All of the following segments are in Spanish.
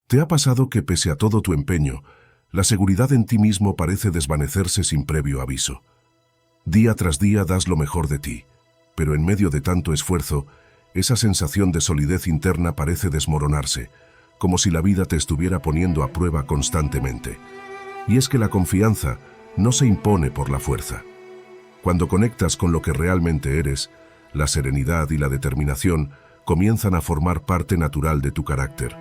¿Te ha pasado que pese a todo tu empeño, la seguridad en ti mismo parece desvanecerse sin previo aviso? Día tras día das lo mejor de ti, pero en medio de tanto esfuerzo, esa sensación de solidez interna parece desmoronarse, como si la vida te estuviera poniendo a prueba constantemente. Y es que la confianza no se impone por la fuerza. Cuando conectas con lo que realmente eres, la serenidad y la determinación comienzan a formar parte natural de tu carácter.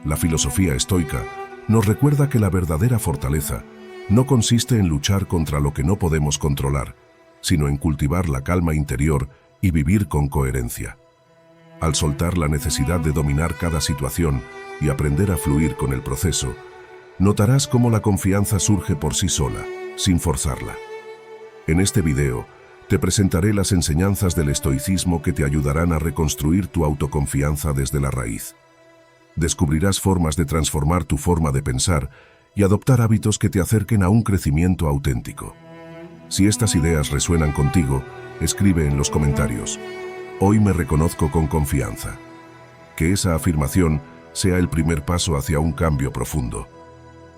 La filosofía estoica nos recuerda que la verdadera fortaleza no consiste en luchar contra lo que no podemos controlar, sino en cultivar la calma interior y vivir con coherencia. Al soltar la necesidad de dominar cada situación y aprender a fluir con el proceso, notarás cómo la confianza surge por sí sola, sin forzarla. En este video, te presentaré las enseñanzas del estoicismo que te ayudarán a reconstruir tu autoconfianza desde la raíz. Descubrirás formas de transformar tu forma de pensar y adoptar hábitos que te acerquen a un crecimiento auténtico. Si estas ideas resuenan contigo, escribe en los comentarios: "Hoy me reconozco con confianza". Que esa afirmación sea el primer paso hacia un cambio profundo.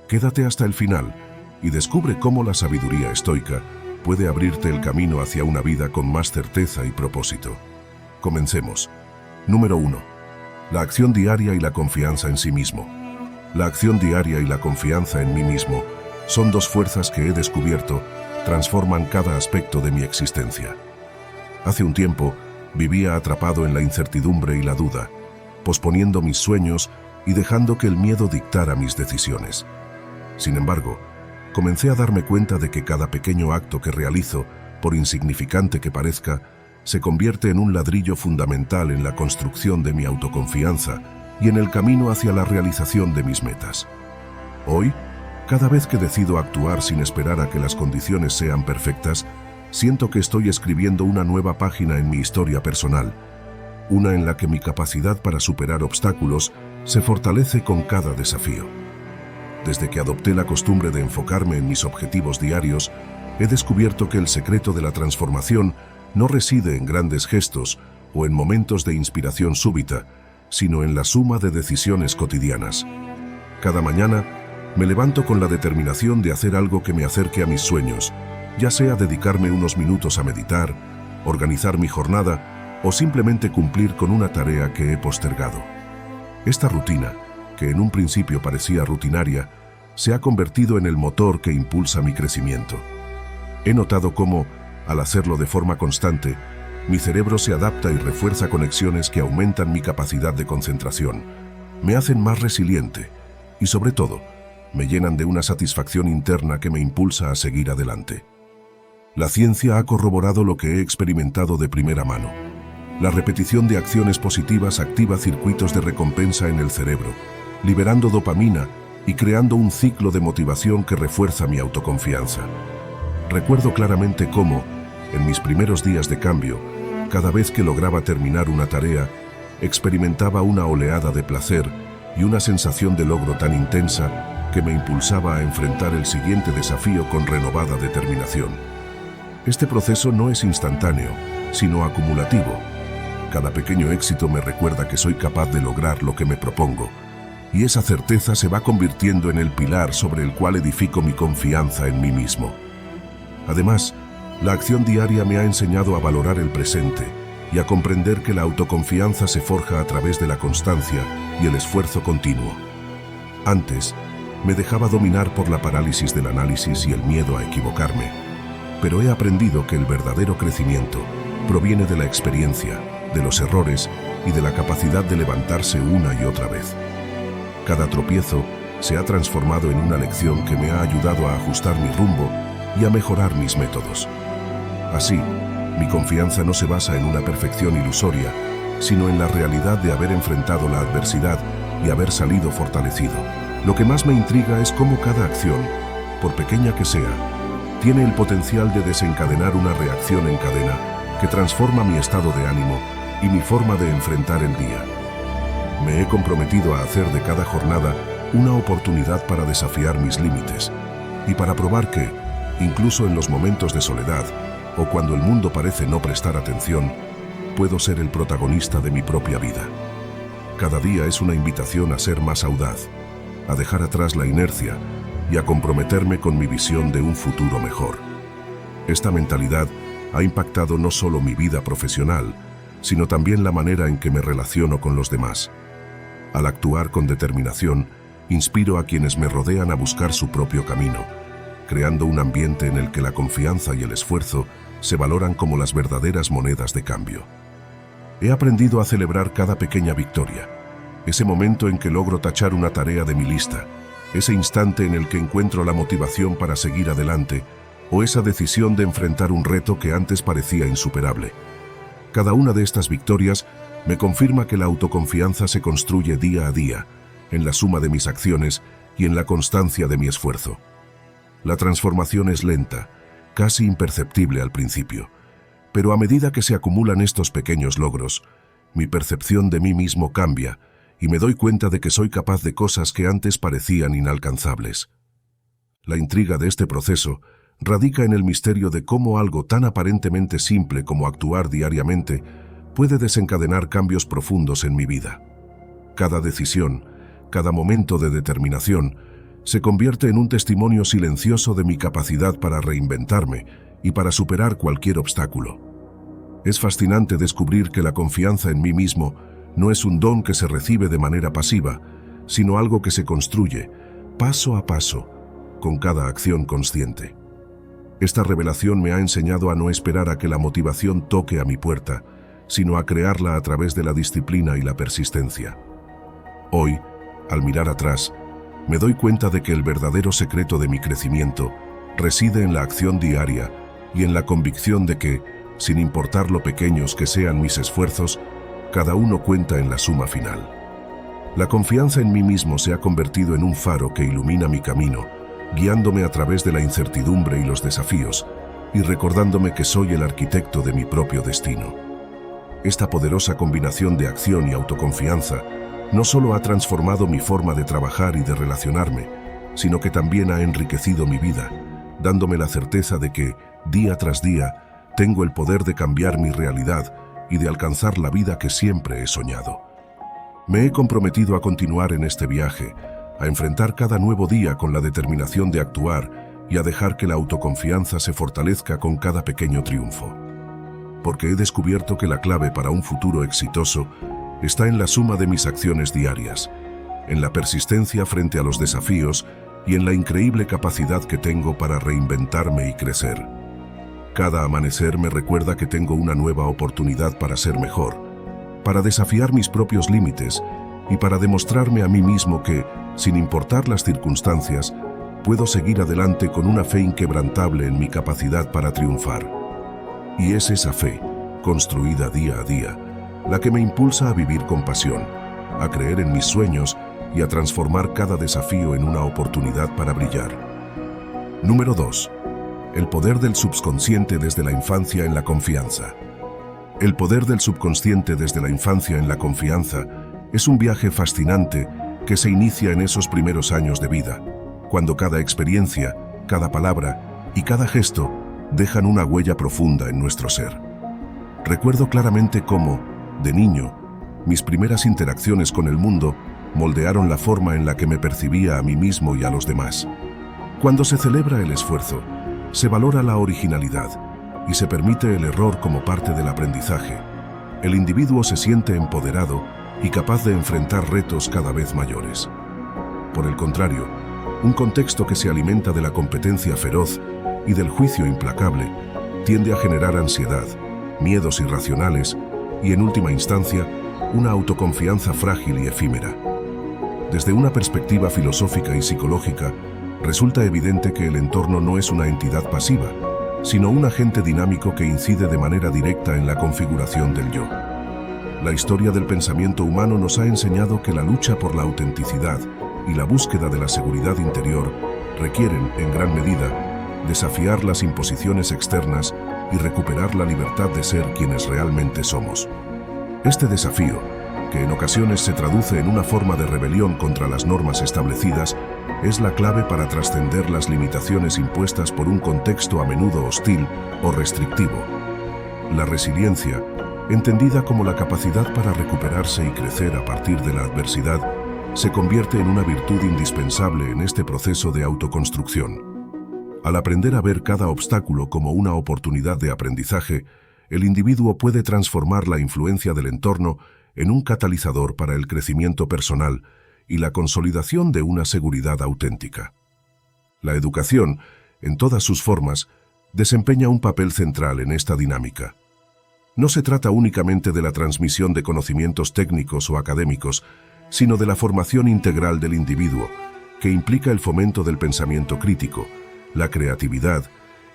Quédate hasta el final y descubre cómo la sabiduría estoica puede abrirte el camino hacia una vida con más certeza y propósito. Comencemos. Número 1. La acción diaria y la confianza en sí mismo. La acción diaria y la confianza en mí mismo son dos fuerzas que he descubierto transforman cada aspecto de mi existencia. Hace un tiempo vivía atrapado en la incertidumbre y la duda, posponiendo mis sueños y dejando que el miedo dictara mis decisiones. Sin embargo, comencé a darme cuenta de que cada pequeño acto que realizo, por insignificante que parezca, se convierte en un ladrillo fundamental en la construcción de mi autoconfianza y en el camino hacia la realización de mis metas. Hoy, cada vez que decido actuar sin esperar a que las condiciones sean perfectas, siento que estoy escribiendo una nueva página en mi historia personal, una en la que mi capacidad para superar obstáculos se fortalece con cada desafío. Desde que adopté la costumbre de enfocarme en mis objetivos diarios, he descubierto que el secreto de la transformación no reside en grandes gestos o en momentos de inspiración súbita, sino en la suma de decisiones cotidianas. Cada mañana me levanto con la determinación de hacer algo que me acerque a mis sueños, ya sea dedicarme unos minutos a meditar, organizar mi jornada o simplemente cumplir con una tarea que he postergado. Esta rutina, que en un principio parecía rutinaria, se ha convertido en el motor que impulsa mi crecimiento. He notado cómo, al hacerlo de forma constante, mi cerebro se adapta y refuerza conexiones que aumentan mi capacidad de concentración, me hacen más resiliente y, sobre todo, me llenan de una satisfacción interna que me impulsa a seguir adelante. La ciencia ha corroborado lo que he experimentado de primera mano. La repetición de acciones positivas activa circuitos de recompensa en el cerebro, liberando dopamina y creando un ciclo de motivación que refuerza mi autoconfianza. Recuerdo claramente cómo, en mis primeros días de cambio, cada vez que lograba terminar una tarea, experimentaba una oleada de placer y una sensación de logro tan intensa que me impulsaba a enfrentar el siguiente desafío con renovada determinación. Este proceso no es instantáneo, sino acumulativo. Cada pequeño éxito me recuerda que soy capaz de lograr lo que me propongo, y esa certeza se va convirtiendo en el pilar sobre el cual edifico mi confianza en mí mismo. Además, la acción diaria me ha enseñado a valorar el presente y a comprender que la autoconfianza se forja a través de la constancia y el esfuerzo continuo. Antes, me dejaba dominar por la parálisis del análisis y el miedo a equivocarme, pero he aprendido que el verdadero crecimiento proviene de la experiencia, de los errores y de la capacidad de levantarse una y otra vez. Cada tropiezo se ha transformado en una lección que me ha ayudado a ajustar mi rumbo y a mejorar mis métodos. Así, mi confianza no se basa en una perfección ilusoria, sino en la realidad de haber enfrentado la adversidad y haber salido fortalecido. Lo que más me intriga es cómo cada acción, por pequeña que sea, tiene el potencial de desencadenar una reacción en cadena que transforma mi estado de ánimo y mi forma de enfrentar el día. Me he comprometido a hacer de cada jornada una oportunidad para desafiar mis límites y para probar que, incluso en los momentos de soledad o cuando el mundo parece no prestar atención, puedo ser el protagonista de mi propia vida. Cada día es una invitación a ser más audaz, a dejar atrás la inercia y a comprometerme con mi visión de un futuro mejor. Esta mentalidad ha impactado no solo mi vida profesional, sino también la manera en que me relaciono con los demás. Al actuar con determinación, inspiro a quienes me rodean a buscar su propio camino, creando un ambiente en el que la confianza y el esfuerzo se valoran como las verdaderas monedas de cambio. He aprendido a celebrar cada pequeña victoria, ese momento en que logro tachar una tarea de mi lista, ese instante en el que encuentro la motivación para seguir adelante, o esa decisión de enfrentar un reto que antes parecía insuperable. Cada una de estas victorias me confirma que la autoconfianza se construye día a día, en la suma de mis acciones y en la constancia de mi esfuerzo. La transformación es lenta, casi imperceptible al principio, pero a medida que se acumulan estos pequeños logros, mi percepción de mí mismo cambia y me doy cuenta de que soy capaz de cosas que antes parecían inalcanzables. La intriga de este proceso radica en el misterio de cómo algo tan aparentemente simple como actuar diariamente puede desencadenar cambios profundos en mi vida. Cada decisión, cada momento de determinación, se convierte en un testimonio silencioso de mi capacidad para reinventarme y para superar cualquier obstáculo. Es fascinante descubrir que la confianza en mí mismo no es un don que se recibe de manera pasiva, sino algo que se construye, paso a paso, con cada acción consciente. Esta revelación me ha enseñado a no esperar a que la motivación toque a mi puerta, sino a crearla a través de la disciplina y la persistencia. Hoy, al mirar atrás, me doy cuenta de que el verdadero secreto de mi crecimiento reside en la acción diaria y en la convicción de que, sin importar lo pequeños que sean mis esfuerzos, cada uno cuenta en la suma final. La confianza en mí mismo se ha convertido en un faro que ilumina mi camino, guiándome a través de la incertidumbre y los desafíos, y recordándome que soy el arquitecto de mi propio destino. Esta poderosa combinación de acción y autoconfianza no solo ha transformado mi forma de trabajar y de relacionarme, sino que también ha enriquecido mi vida, dándome la certeza de que, día tras día, tengo el poder de cambiar mi realidad y de alcanzar la vida que siempre he soñado. Me he comprometido a continuar en este viaje, a enfrentar cada nuevo día con la determinación de actuar y a dejar que la autoconfianza se fortalezca con cada pequeño triunfo. Porque he descubierto que la clave para un futuro exitoso está en la suma de mis acciones diarias, en la persistencia frente a los desafíos y en la increíble capacidad que tengo para reinventarme y crecer. Cada amanecer me recuerda que tengo una nueva oportunidad para ser mejor, para desafiar mis propios límites y para demostrarme a mí mismo que, sin importar las circunstancias, puedo seguir adelante con una fe inquebrantable en mi capacidad para triunfar. Y es esa fe, construida día a día, la que me impulsa a vivir con pasión, a creer en mis sueños y a transformar cada desafío en una oportunidad para brillar. Número 2. El poder del subconsciente desde la infancia en la confianza. El poder del subconsciente desde la infancia en la confianza es un viaje fascinante que se inicia en esos primeros años de vida, cuando cada experiencia, cada palabra y cada gesto dejan una huella profunda en nuestro ser. Recuerdo claramente cómo, de niño, mis primeras interacciones con el mundo moldearon la forma en la que me percibía a mí mismo y a los demás. Cuando se celebra el esfuerzo, se valora la originalidad y se permite el error como parte del aprendizaje. El individuo se siente empoderado y capaz de enfrentar retos cada vez mayores. Por el contrario, un contexto que se alimenta de la competencia feroz y del juicio implacable tiende a generar ansiedad, miedos irracionales y, en última instancia, una autoconfianza frágil y efímera. Desde una perspectiva filosófica y psicológica, resulta evidente que el entorno no es una entidad pasiva, sino un agente dinámico que incide de manera directa en la configuración del yo. La historia del pensamiento humano nos ha enseñado que la lucha por la autenticidad y la búsqueda de la seguridad interior requieren, en gran medida, desafiar las imposiciones externas y recuperar la libertad de ser quienes realmente somos. Este desafío, que en ocasiones se traduce en una forma de rebelión contra las normas establecidas, es la clave para trascender las limitaciones impuestas por un contexto a menudo hostil o restrictivo. La resiliencia, entendida como la capacidad para recuperarse y crecer a partir de la adversidad, se convierte en una virtud indispensable en este proceso de autoconstrucción. Al aprender a ver cada obstáculo como una oportunidad de aprendizaje, el individuo puede transformar la influencia del entorno en un catalizador para el crecimiento personal y la consolidación de una seguridad auténtica. La educación, en todas sus formas, desempeña un papel central en esta dinámica. No se trata únicamente de la transmisión de conocimientos técnicos o académicos, sino de la formación integral del individuo, que implica el fomento del pensamiento crítico, la creatividad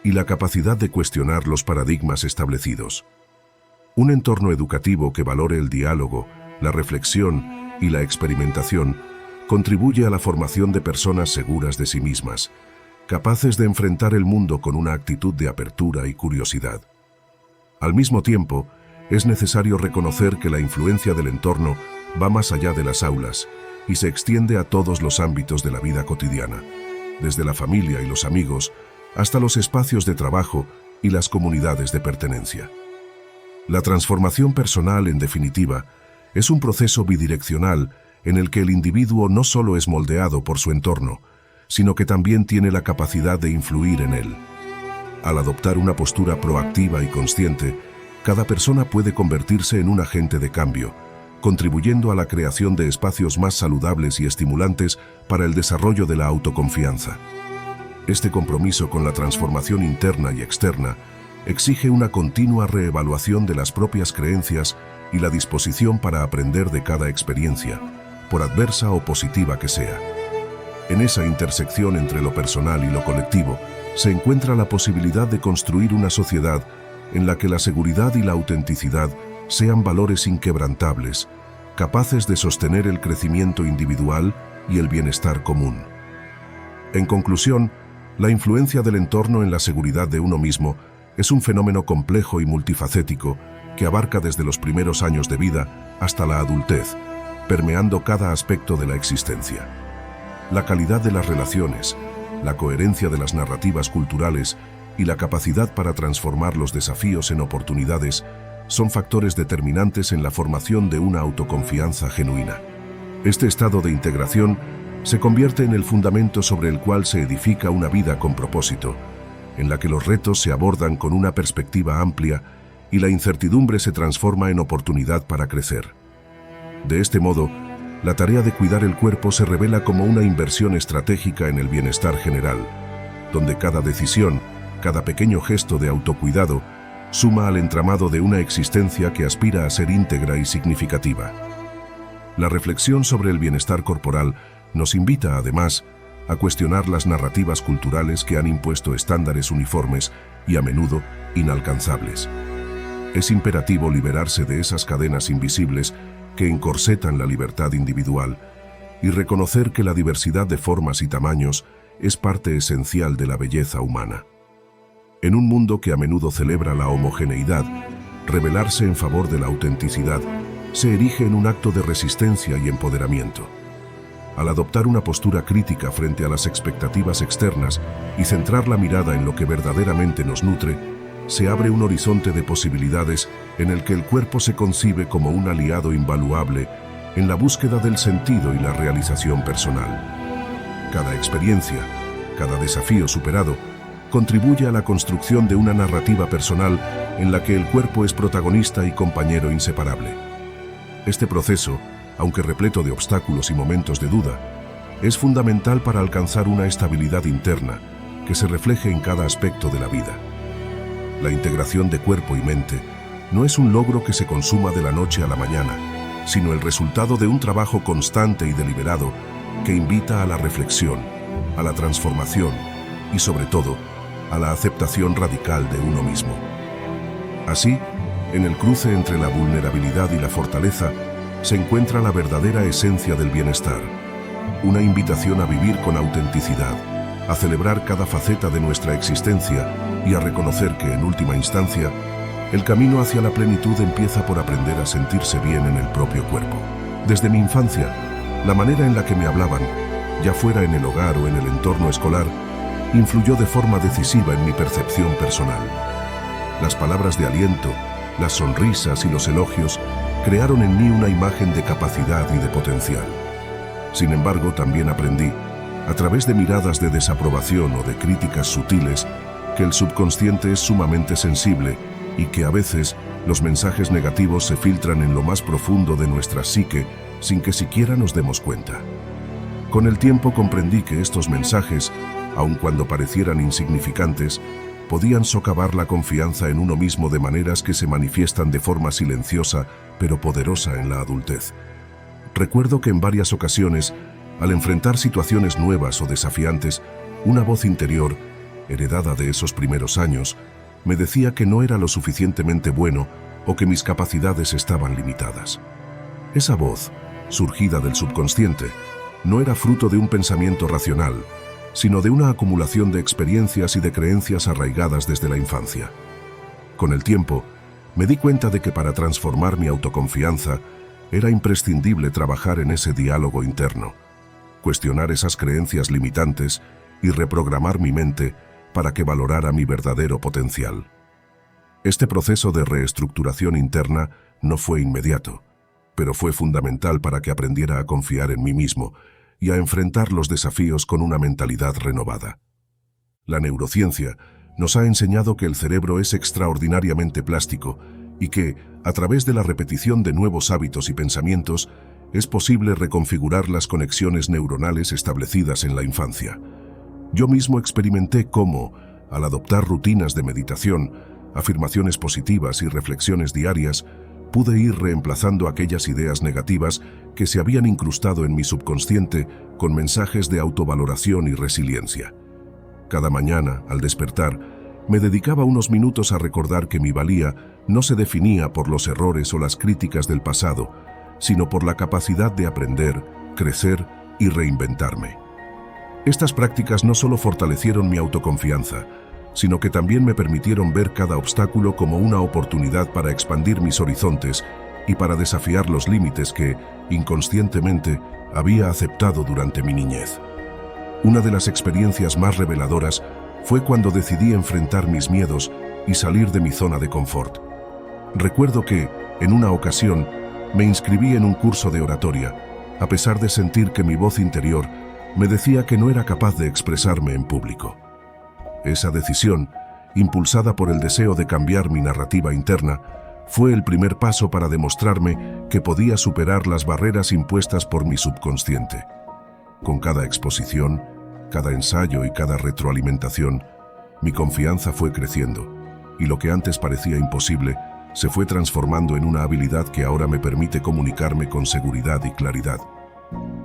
y la capacidad de cuestionar los paradigmas establecidos. Un entorno educativo que valore el diálogo, la reflexión y la experimentación contribuye a la formación de personas seguras de sí mismas, capaces de enfrentar el mundo con una actitud de apertura y curiosidad. Al mismo tiempo, es necesario reconocer que la influencia del entorno va más allá de las aulas y se extiende a todos los ámbitos de la vida cotidiana, desde la familia y los amigos hasta los espacios de trabajo y las comunidades de pertenencia. La transformación personal, en definitiva, es un proceso bidireccional en el que el individuo no solo es moldeado por su entorno, sino que también tiene la capacidad de influir en él. Al adoptar una postura proactiva y consciente, cada persona puede convertirse en un agente de cambio, contribuyendo a la creación de espacios más saludables y estimulantes para el desarrollo de la autoconfianza. Este compromiso con la transformación interna y externa exige una continua reevaluación de las propias creencias y la disposición para aprender de cada experiencia, por adversa o positiva que sea. En esa intersección entre lo personal y lo colectivo, se encuentra la posibilidad de construir una sociedad en la que la seguridad y la autenticidad sean valores inquebrantables, capaces de sostener el crecimiento individual y el bienestar común. En conclusión, la influencia del entorno en la seguridad de uno mismo es un fenómeno complejo y multifacético que abarca desde los primeros años de vida hasta la adultez, permeando cada aspecto de la existencia. La calidad de las relaciones, la coherencia de las narrativas culturales y la capacidad para transformar los desafíos en oportunidades son factores determinantes en la formación de una autoconfianza genuina. Este estado de integración se convierte en el fundamento sobre el cual se edifica una vida con propósito, en la que los retos se abordan con una perspectiva amplia y la incertidumbre se transforma en oportunidad para crecer. De este modo, la tarea de cuidar el cuerpo se revela como una inversión estratégica en el bienestar general, donde cada decisión, cada pequeño gesto de autocuidado, suma al entramado de una existencia que aspira a ser íntegra y significativa. La reflexión sobre el bienestar corporal nos invita, además, a cuestionar las narrativas culturales que han impuesto estándares uniformes y a menudo inalcanzables. Es imperativo liberarse de esas cadenas invisibles que encorsetan la libertad individual y reconocer que la diversidad de formas y tamaños es parte esencial de la belleza humana. En un mundo que a menudo celebra la homogeneidad, rebelarse en favor de la autenticidad se erige en un acto de resistencia y empoderamiento. Al adoptar una postura crítica frente a las expectativas externas y centrar la mirada en lo que verdaderamente nos nutre, se abre un horizonte de posibilidades en el que el cuerpo se concibe como un aliado invaluable en la búsqueda del sentido y la realización personal. Cada experiencia, cada desafío superado, contribuye a la construcción de una narrativa personal en la que el cuerpo es protagonista y compañero inseparable. Este proceso, aunque repleto de obstáculos y momentos de duda, es fundamental para alcanzar una estabilidad interna que se refleje en cada aspecto de la vida. La integración de cuerpo y mente no es un logro que se consuma de la noche a la mañana, sino el resultado de un trabajo constante y deliberado que invita a la reflexión, a la transformación y, sobre todo, a la aceptación radical de uno mismo. Así, en el cruce entre la vulnerabilidad y la fortaleza, se encuentra la verdadera esencia del bienestar, una invitación a vivir con autenticidad, a celebrar cada faceta de nuestra existencia y a reconocer que, en última instancia, el camino hacia la plenitud empieza por aprender a sentirse bien en el propio cuerpo. Desde mi infancia, la manera en la que me hablaban, ya fuera en el hogar o en el entorno escolar, influyó de forma decisiva en mi percepción personal. Las palabras de aliento, las sonrisas y los elogios crearon en mí una imagen de capacidad y de potencial. Sin embargo, también aprendí, a través de miradas de desaprobación o de críticas sutiles, que el subconsciente es sumamente sensible y que a veces los mensajes negativos se filtran en lo más profundo de nuestra psique sin que siquiera nos demos cuenta. Con el tiempo comprendí que estos mensajes, aun cuando parecieran insignificantes, podían socavar la confianza en uno mismo de maneras que se manifiestan de forma silenciosa pero poderosa en la adultez. Recuerdo que en varias ocasiones, al enfrentar situaciones nuevas o desafiantes, una voz interior, heredada de esos primeros años, me decía que no era lo suficientemente bueno o que mis capacidades estaban limitadas. Esa voz, surgida del subconsciente, no era fruto de un pensamiento racional, sino de una acumulación de experiencias y de creencias arraigadas desde la infancia. Con el tiempo, me di cuenta de que para transformar mi autoconfianza era imprescindible trabajar en ese diálogo interno, cuestionar esas creencias limitantes y reprogramar mi mente para que valorara mi verdadero potencial. Este proceso de reestructuración interna no fue inmediato, pero fue fundamental para que aprendiera a confiar en mí mismo y a enfrentar los desafíos con una mentalidad renovada. La neurociencia nos ha enseñado que el cerebro es extraordinariamente plástico y que, a través de la repetición de nuevos hábitos y pensamientos, es posible reconfigurar las conexiones neuronales establecidas en la infancia. Yo mismo experimenté cómo, al adoptar rutinas de meditación, afirmaciones positivas y reflexiones diarias, pude ir reemplazando aquellas ideas negativas que se habían incrustado en mi subconsciente con mensajes de autovaloración y resiliencia. Cada mañana, al despertar, me dedicaba unos minutos a recordar que mi valía no se definía por los errores o las críticas del pasado, sino por la capacidad de aprender, crecer y reinventarme. Estas prácticas no solo fortalecieron mi autoconfianza, sino que también me permitieron ver cada obstáculo como una oportunidad para expandir mis horizontes y para desafiar los límites que, inconscientemente, había aceptado durante mi niñez. Una de las experiencias más reveladoras fue cuando decidí enfrentar mis miedos y salir de mi zona de confort. Recuerdo que, en una ocasión, me inscribí en un curso de oratoria, a pesar de sentir que mi voz interior me decía que no era capaz de expresarme en público. Esa decisión, impulsada por el deseo de cambiar mi narrativa interna, fue el primer paso para demostrarme que podía superar las barreras impuestas por mi subconsciente. Con cada exposición, cada ensayo y cada retroalimentación, mi confianza fue creciendo, y lo que antes parecía imposible se fue transformando en una habilidad que ahora me permite comunicarme con seguridad y claridad.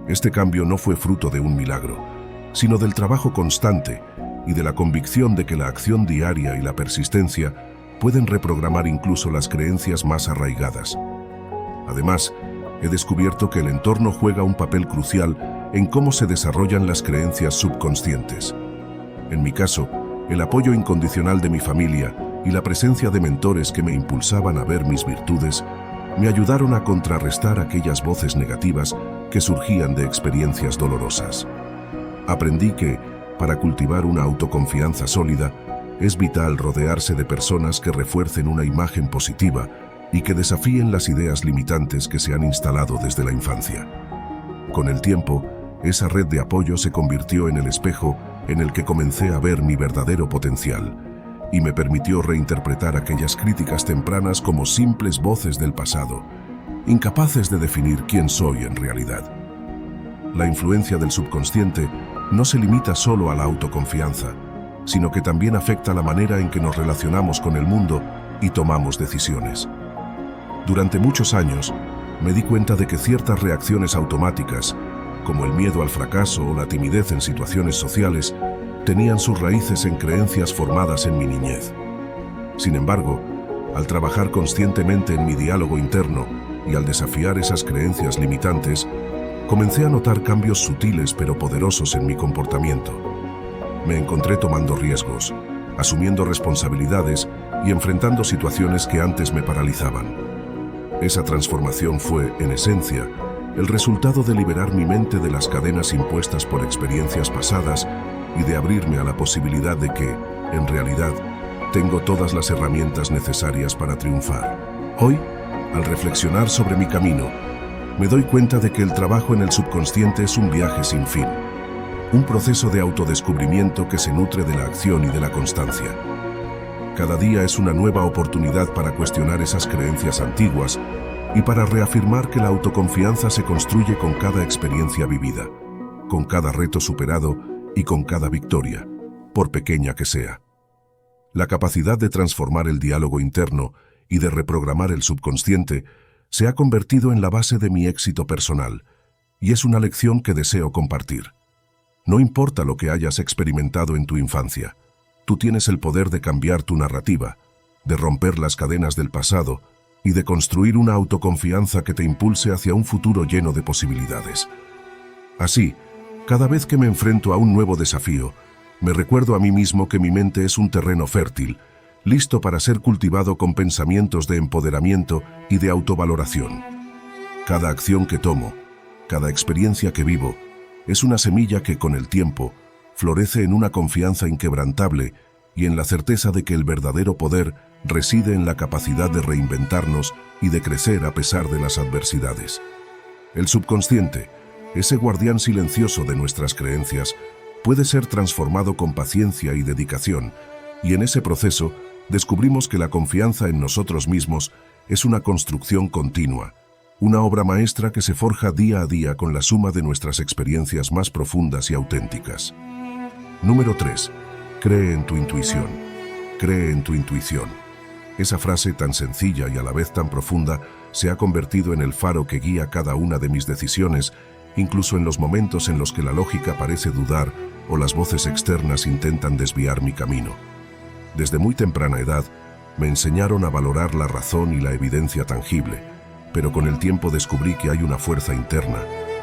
Este cambio no fue fruto de un milagro, sino del trabajo constante y de la convicción de que la acción diaria y la persistencia pueden reprogramar incluso las creencias más arraigadas. Además, he descubierto que el entorno juega un papel crucial en cómo se desarrollan las creencias subconscientes. En mi caso, el apoyo incondicional de mi familia y la presencia de mentores que me impulsaban a ver mis virtudes me ayudaron a contrarrestar aquellas voces negativas que surgían de experiencias dolorosas. Aprendí que, para cultivar una autoconfianza sólida, es vital rodearse de personas que refuercen una imagen positiva y que desafíen las ideas limitantes que se han instalado desde la infancia. Con el tiempo, esa red de apoyo se convirtió en el espejo en el que comencé a ver mi verdadero potencial y me permitió reinterpretar aquellas críticas tempranas como simples voces del pasado, incapaces de definir quién soy en realidad. La influencia del subconsciente no se limita solo a la autoconfianza, sino que también afecta la manera en que nos relacionamos con el mundo y tomamos decisiones. Durante muchos años, me di cuenta de que ciertas reacciones automáticas, como el miedo al fracaso o la timidez en situaciones sociales, tenían sus raíces en creencias formadas en mi niñez. Sin embargo, al trabajar conscientemente en mi diálogo interno y al desafiar esas creencias limitantes, comencé a notar cambios sutiles pero poderosos en mi comportamiento. Me encontré tomando riesgos, asumiendo responsabilidades y enfrentando situaciones que antes me paralizaban. Esa transformación fue, en esencia, el resultado de liberar mi mente de las cadenas impuestas por experiencias pasadas y de abrirme a la posibilidad de que, en realidad, tengo todas las herramientas necesarias para triunfar. Hoy, al reflexionar sobre mi camino, me doy cuenta de que el trabajo en el subconsciente es un viaje sin fin, un proceso de autodescubrimiento que se nutre de la acción y de la constancia. Cada día es una nueva oportunidad para cuestionar esas creencias antiguas y para reafirmar que la autoconfianza se construye con cada experiencia vivida, con cada reto superado y con cada victoria, por pequeña que sea. La capacidad de transformar el diálogo interno y de reprogramar el subconsciente se ha convertido en la base de mi éxito personal, y es una lección que deseo compartir. No importa lo que hayas experimentado en tu infancia, tú tienes el poder de cambiar tu narrativa, de romper las cadenas del pasado y de construir una autoconfianza que te impulse hacia un futuro lleno de posibilidades. Así, cada vez que me enfrento a un nuevo desafío, me recuerdo a mí mismo que mi mente es un terreno fértil, listo para ser cultivado con pensamientos de empoderamiento y de autovaloración. Cada acción que tomo, cada experiencia que vivo, es una semilla que con el tiempo florece en una confianza inquebrantable y en la certeza de que el verdadero poder reside en la capacidad de reinventarnos y de crecer a pesar de las adversidades. El subconsciente, ese guardián silencioso de nuestras creencias, puede ser transformado con paciencia y dedicación, y en ese proceso descubrimos que la confianza en nosotros mismos es una construcción continua, una obra maestra que se forja día a día con la suma de nuestras experiencias más profundas y auténticas. Número 3. Cree en tu intuición. Cree en tu intuición. Esa frase tan sencilla y a la vez tan profunda se ha convertido en el faro que guía cada una de mis decisiones, incluso en los momentos en los que la lógica parece dudar o las voces externas intentan desviar mi camino. Desde muy temprana edad, me enseñaron a valorar la razón y la evidencia tangible, pero con el tiempo descubrí que hay una fuerza interna,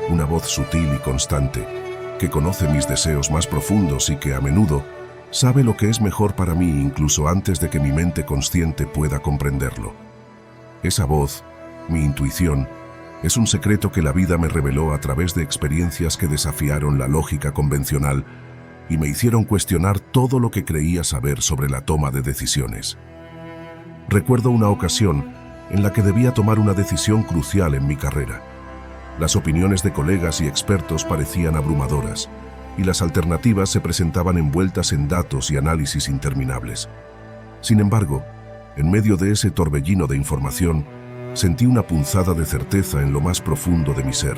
una voz sutil y constante, que conoce mis deseos más profundos y que a menudo sabe lo que es mejor para mí incluso antes de que mi mente consciente pueda comprenderlo. Esa voz, mi intuición, es un secreto que la vida me reveló a través de experiencias que desafiaron la lógica convencional y me hicieron cuestionar todo lo que creía saber sobre la toma de decisiones. Recuerdo una ocasión en la que debía tomar una decisión crucial en mi carrera. Las opiniones de colegas y expertos parecían abrumadoras, y las alternativas se presentaban envueltas en datos y análisis interminables. Sin embargo, en medio de ese torbellino de información, sentí una punzada de certeza en lo más profundo de mi ser.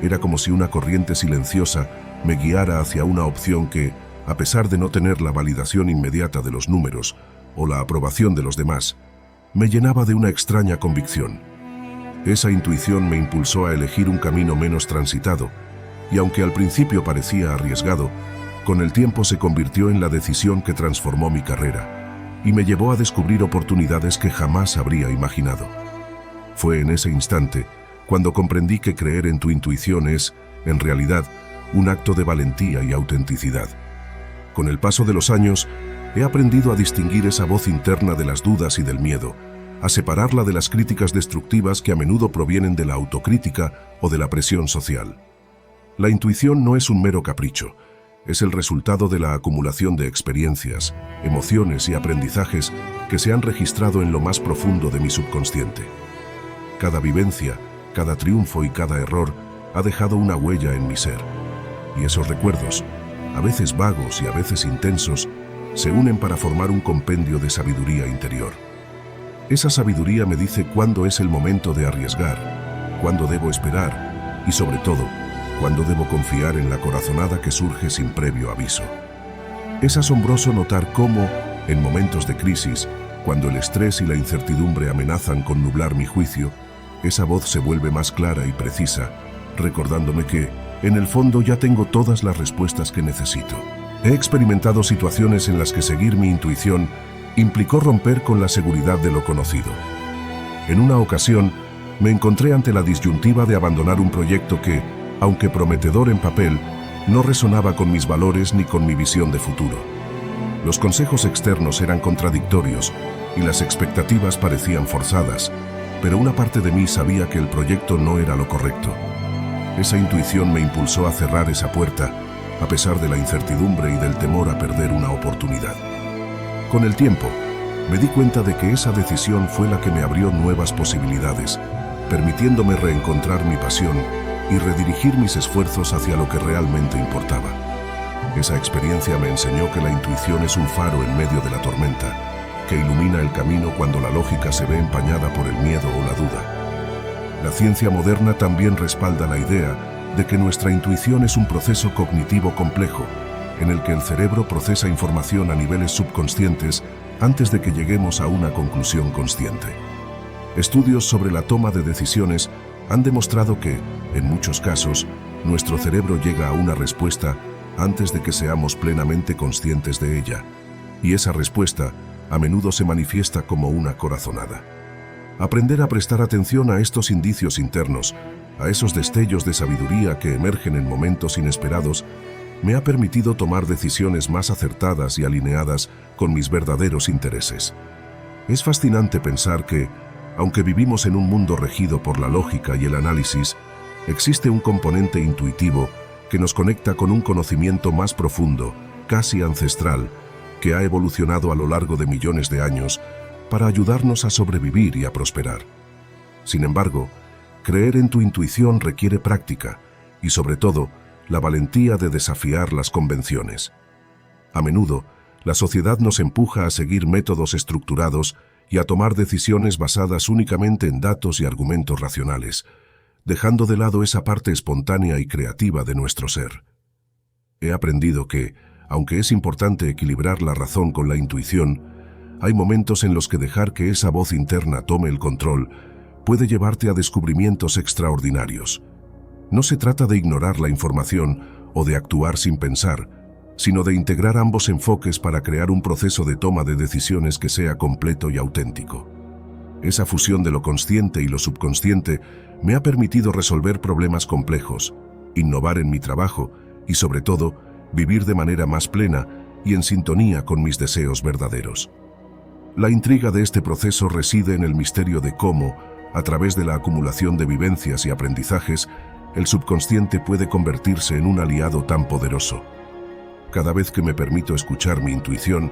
Era como si una corriente silenciosa me guiara hacia una opción que, a pesar de no tener la validación inmediata de los números o la aprobación de los demás, me llenaba de una extraña convicción. Esa intuición me impulsó a elegir un camino menos transitado, y aunque al principio parecía arriesgado, con el tiempo se convirtió en la decisión que transformó mi carrera y me llevó a descubrir oportunidades que jamás habría imaginado. Fue en ese instante cuando comprendí que creer en tu intuición es, en realidad, un acto de valentía y autenticidad. Con el paso de los años, he aprendido a distinguir esa voz interna de las dudas y del miedo, a separarla de las críticas destructivas que a menudo provienen de la autocrítica o de la presión social. La intuición no es un mero capricho, es el resultado de la acumulación de experiencias, emociones y aprendizajes que se han registrado en lo más profundo de mi subconsciente. Cada vivencia, cada triunfo y cada error ha dejado una huella en mi ser, y esos recuerdos, a veces vagos y a veces intensos, se unen para formar un compendio de sabiduría interior. Esa sabiduría me dice cuándo es el momento de arriesgar, cuándo debo esperar y, sobre todo, cuándo debo confiar en la corazonada que surge sin previo aviso. Es asombroso notar cómo, en momentos de crisis, cuando el estrés y la incertidumbre amenazan con nublar mi juicio, esa voz se vuelve más clara y precisa, recordándome que, en el fondo, ya tengo todas las respuestas que necesito. He experimentado situaciones en las que seguir mi intuición implicó romper con la seguridad de lo conocido. En una ocasión, me encontré ante la disyuntiva de abandonar un proyecto que, aunque prometedor en papel, no resonaba con mis valores ni con mi visión de futuro. Los consejos externos eran contradictorios y las expectativas parecían forzadas, pero una parte de mí sabía que el proyecto no era lo correcto. Esa intuición me impulsó a cerrar esa puerta, a pesar de la incertidumbre y del temor a perder una oportunidad. Con el tiempo, Me di cuenta de que esa decisión fue la que me abrió nuevas posibilidades, permitiéndome reencontrar mi pasión y redirigir mis esfuerzos hacia lo que realmente importaba. Esa experiencia me enseñó que la intuición es un faro en medio de la tormenta, que ilumina el camino cuando la lógica se ve empañada por el miedo o la duda. La ciencia moderna también respalda la idea de que nuestra intuición es un proceso cognitivo complejo, en el que el cerebro procesa información a niveles subconscientes antes de que lleguemos a una conclusión consciente. Estudios sobre la toma de decisiones han demostrado que, en muchos casos, nuestro cerebro llega a una respuesta antes de que seamos plenamente conscientes de ella, y esa respuesta a menudo se manifiesta como una corazonada. Aprender a prestar atención a estos indicios internos, a esos destellos de sabiduría que emergen en momentos inesperados, me ha permitido tomar decisiones más acertadas y alineadas con mis verdaderos intereses. Es fascinante pensar que, aunque vivimos en un mundo regido por la lógica y el análisis, existe un componente intuitivo que nos conecta con un conocimiento más profundo, casi ancestral, que ha evolucionado a lo largo de millones de años para ayudarnos a sobrevivir y a prosperar. Sin embargo, creer en tu intuición requiere práctica y, sobre todo, la valentía de desafiar las convenciones. A menudo, la sociedad nos empuja a seguir métodos estructurados y a tomar decisiones basadas únicamente en datos y argumentos racionales, dejando de lado esa parte espontánea y creativa de nuestro ser. He aprendido que, aunque es importante equilibrar la razón con la intuición, hay momentos en los que dejar que esa voz interna tome el control puede llevarte a descubrimientos extraordinarios. No se trata de ignorar la información o de actuar sin pensar, sino de integrar ambos enfoques para crear un proceso de toma de decisiones que sea completo y auténtico. Esa fusión de lo consciente y lo subconsciente me ha permitido resolver problemas complejos, innovar en mi trabajo y, sobre todo, vivir de manera más plena y en sintonía con mis deseos verdaderos. La intriga de este proceso reside en el misterio de cómo, a través de la acumulación de vivencias y aprendizajes, el subconsciente puede convertirse en un aliado tan poderoso. Cada vez que me permito escuchar mi intuición,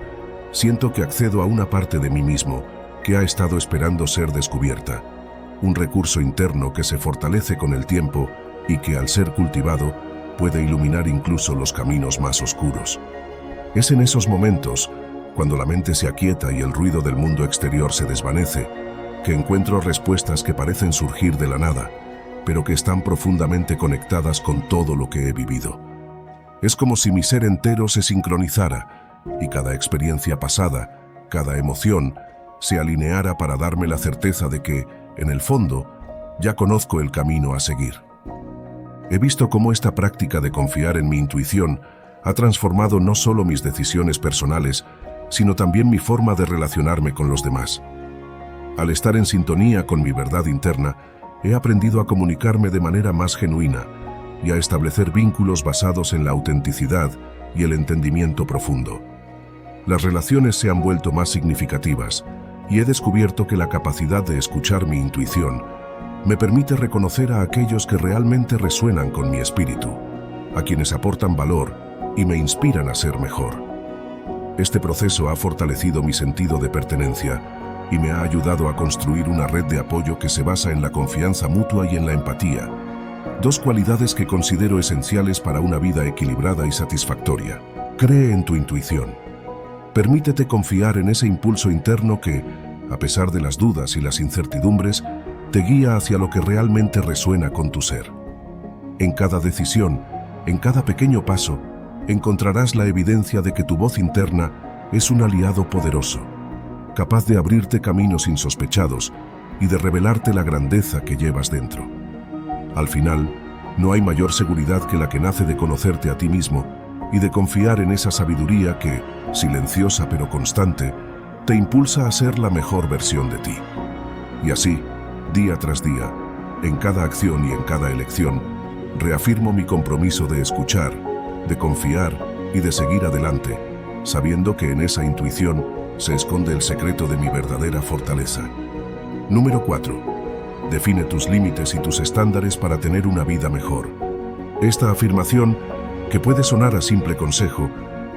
siento que accedo a una parte de mí mismo que ha estado esperando ser descubierta, un recurso interno que se fortalece con el tiempo y que, al ser cultivado, puede iluminar incluso los caminos más oscuros. Es en esos momentos, cuando la mente se aquieta y el ruido del mundo exterior se desvanece, que encuentro respuestas que parecen surgir de la nada, pero que están profundamente conectadas con todo lo que he vivido. Es como si mi ser entero se sincronizara y cada experiencia pasada, cada emoción, se alineara para darme la certeza de que, en el fondo, ya conozco el camino a seguir. He visto cómo esta práctica de confiar en mi intuición ha transformado no solo mis decisiones personales, sino también mi forma de relacionarme con los demás. Al estar en sintonía con mi verdad interna, he aprendido a comunicarme de manera más genuina y a establecer vínculos basados en la autenticidad y el entendimiento profundo. Las relaciones se han vuelto más significativas y he descubierto que la capacidad de escuchar mi intuición me permite reconocer a aquellos que realmente resuenan con mi espíritu, a quienes aportan valor y me inspiran a ser mejor. Este proceso ha fortalecido mi sentido de pertenencia y me ha ayudado a construir una red de apoyo que se basa en la confianza mutua y en la empatía, dos cualidades que considero esenciales para una vida equilibrada y satisfactoria. Cree en tu intuición. Permítete confiar en ese impulso interno que, a pesar de las dudas y las incertidumbres, te guía hacia lo que realmente resuena con tu ser. En cada decisión, en cada pequeño paso, encontrarás la evidencia de que tu voz interna es un aliado poderoso, capaz de abrirte caminos insospechados y de revelarte la grandeza que llevas dentro. Al final, no hay mayor seguridad que la que nace de conocerte a ti mismo y de confiar en esa sabiduría que, silenciosa pero constante, te impulsa a ser la mejor versión de ti. Y así, día tras día, en cada acción y en cada elección, reafirmo mi compromiso de escuchar, de confiar y de seguir adelante, sabiendo que en esa intuición se esconde el secreto de mi verdadera fortaleza. Número 4. Define tus límites y tus estándares para tener una vida mejor. Esta afirmación, que puede sonar a simple consejo,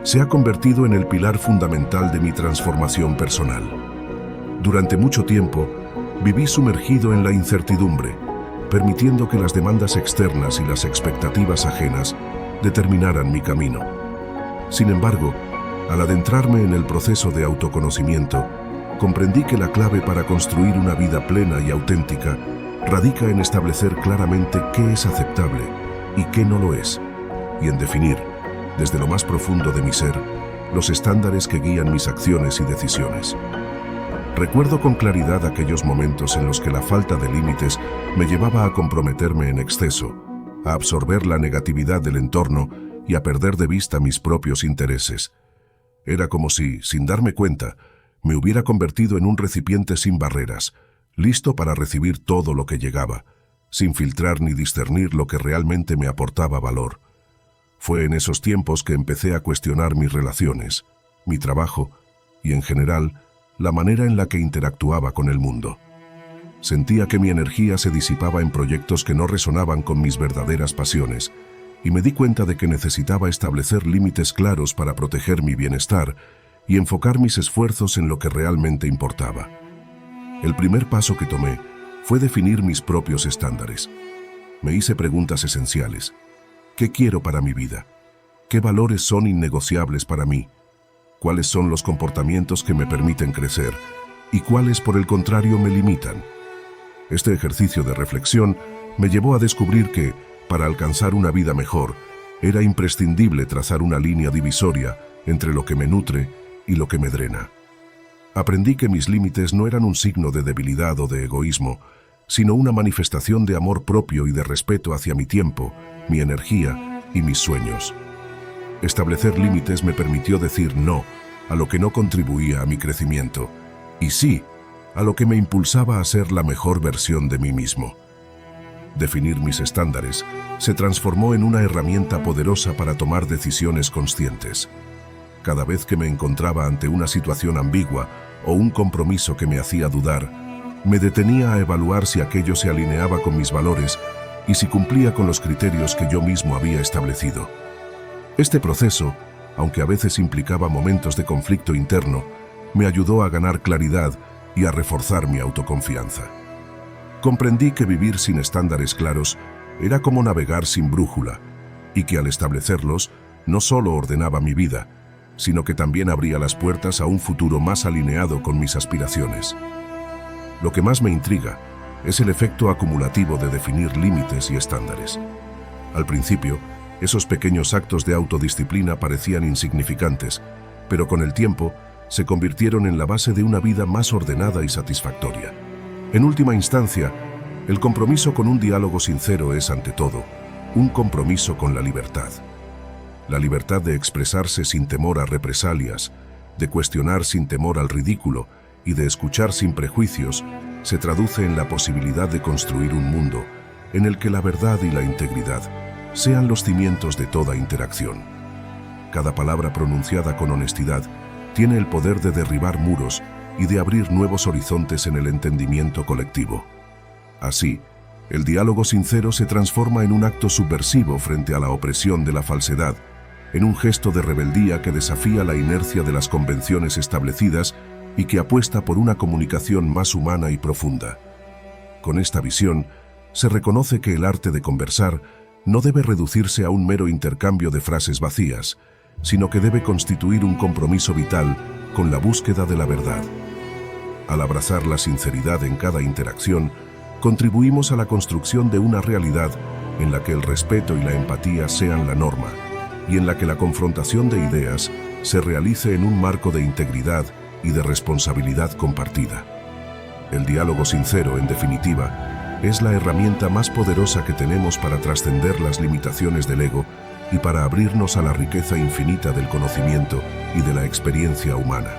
se ha convertido en el pilar fundamental de mi transformación personal. Durante mucho tiempo, viví sumergido en la incertidumbre, permitiendo que las demandas externas y las expectativas ajenas determinaran mi camino. Sin embargo, al adentrarme en el proceso de autoconocimiento, comprendí que la clave para construir una vida plena y auténtica radica en establecer claramente qué es aceptable y qué no lo es, y en definir, desde lo más profundo de mi ser, los estándares que guían mis acciones y decisiones. Recuerdo con claridad aquellos momentos en los que la falta de límites me llevaba a comprometerme en exceso, a absorber la negatividad del entorno y a perder de vista mis propios intereses. Era como si, sin darme cuenta, me hubiera convertido en un recipiente sin barreras, listo para recibir todo lo que llegaba, sin filtrar ni discernir lo que realmente me aportaba valor. Fue en esos tiempos que empecé a cuestionar mis relaciones, mi trabajo y, en general, la manera en la que interactuaba con el mundo. Sentía que mi energía se disipaba en proyectos que no resonaban con mis verdaderas pasiones, y me di cuenta de que necesitaba establecer límites claros para proteger mi bienestar y enfocar mis esfuerzos en lo que realmente importaba. El primer paso que tomé fue definir mis propios estándares. Me hice preguntas esenciales. ¿Qué quiero para mi vida? ¿Qué valores son innegociables para mí? ¿Cuáles son los comportamientos que me permiten crecer? ¿Y cuáles, por el contrario, me limitan? Este ejercicio de reflexión me llevó a descubrir que, para alcanzar una vida mejor, era imprescindible trazar una línea divisoria entre lo que me nutre y lo que me drena. Aprendí que mis límites no eran un signo de debilidad o de egoísmo, sino una manifestación de amor propio y de respeto hacia mi tiempo, mi energía y mis sueños. Establecer límites me permitió decir no a lo que no contribuía a mi crecimiento, y sí a lo que me impulsaba a ser la mejor versión de mí mismo. Definir mis estándares se transformó en una herramienta poderosa para tomar decisiones conscientes. Cada vez que me encontraba ante una situación ambigua o un compromiso que me hacía dudar, me detenía a evaluar si aquello se alineaba con mis valores y si cumplía con los criterios que yo mismo había establecido. Este proceso, aunque a veces implicaba momentos de conflicto interno, me ayudó a ganar claridad y a reforzar mi autoconfianza. Comprendí que vivir sin estándares claros era como navegar sin brújula, y que al establecerlos no solo ordenaba mi vida, sino que también abría las puertas a un futuro más alineado con mis aspiraciones. Lo que más me intriga es el efecto acumulativo de definir límites y estándares. Al principio, esos pequeños actos de autodisciplina parecían insignificantes, pero con el tiempo se convirtieron en la base de una vida más ordenada y satisfactoria. En última instancia, el compromiso con un diálogo sincero es, ante todo, un compromiso con la libertad. La libertad de expresarse sin temor a represalias, de cuestionar sin temor al ridículo y de escuchar sin prejuicios, se traduce en la posibilidad de construir un mundo en el que la verdad y la integridad sean los cimientos de toda interacción. Cada palabra pronunciada con honestidad tiene el poder de derribar muros y de abrir nuevos horizontes en el entendimiento colectivo. Así, el diálogo sincero se transforma en un acto subversivo frente a la opresión de la falsedad, en un gesto de rebeldía que desafía la inercia de las convenciones establecidas y que apuesta por una comunicación más humana y profunda. Con esta visión, se reconoce que el arte de conversar no debe reducirse a un mero intercambio de frases vacías, sino que debe constituir un compromiso vital con la búsqueda de la verdad. Al abrazar la sinceridad en cada interacción, contribuimos a la construcción de una realidad en la que el respeto y la empatía sean la norma, y en la que la confrontación de ideas se realice en un marco de integridad y de responsabilidad compartida. El diálogo sincero, en definitiva, es la herramienta más poderosa que tenemos para trascender las limitaciones del ego y para abrirnos a la riqueza infinita del conocimiento y de la experiencia humana.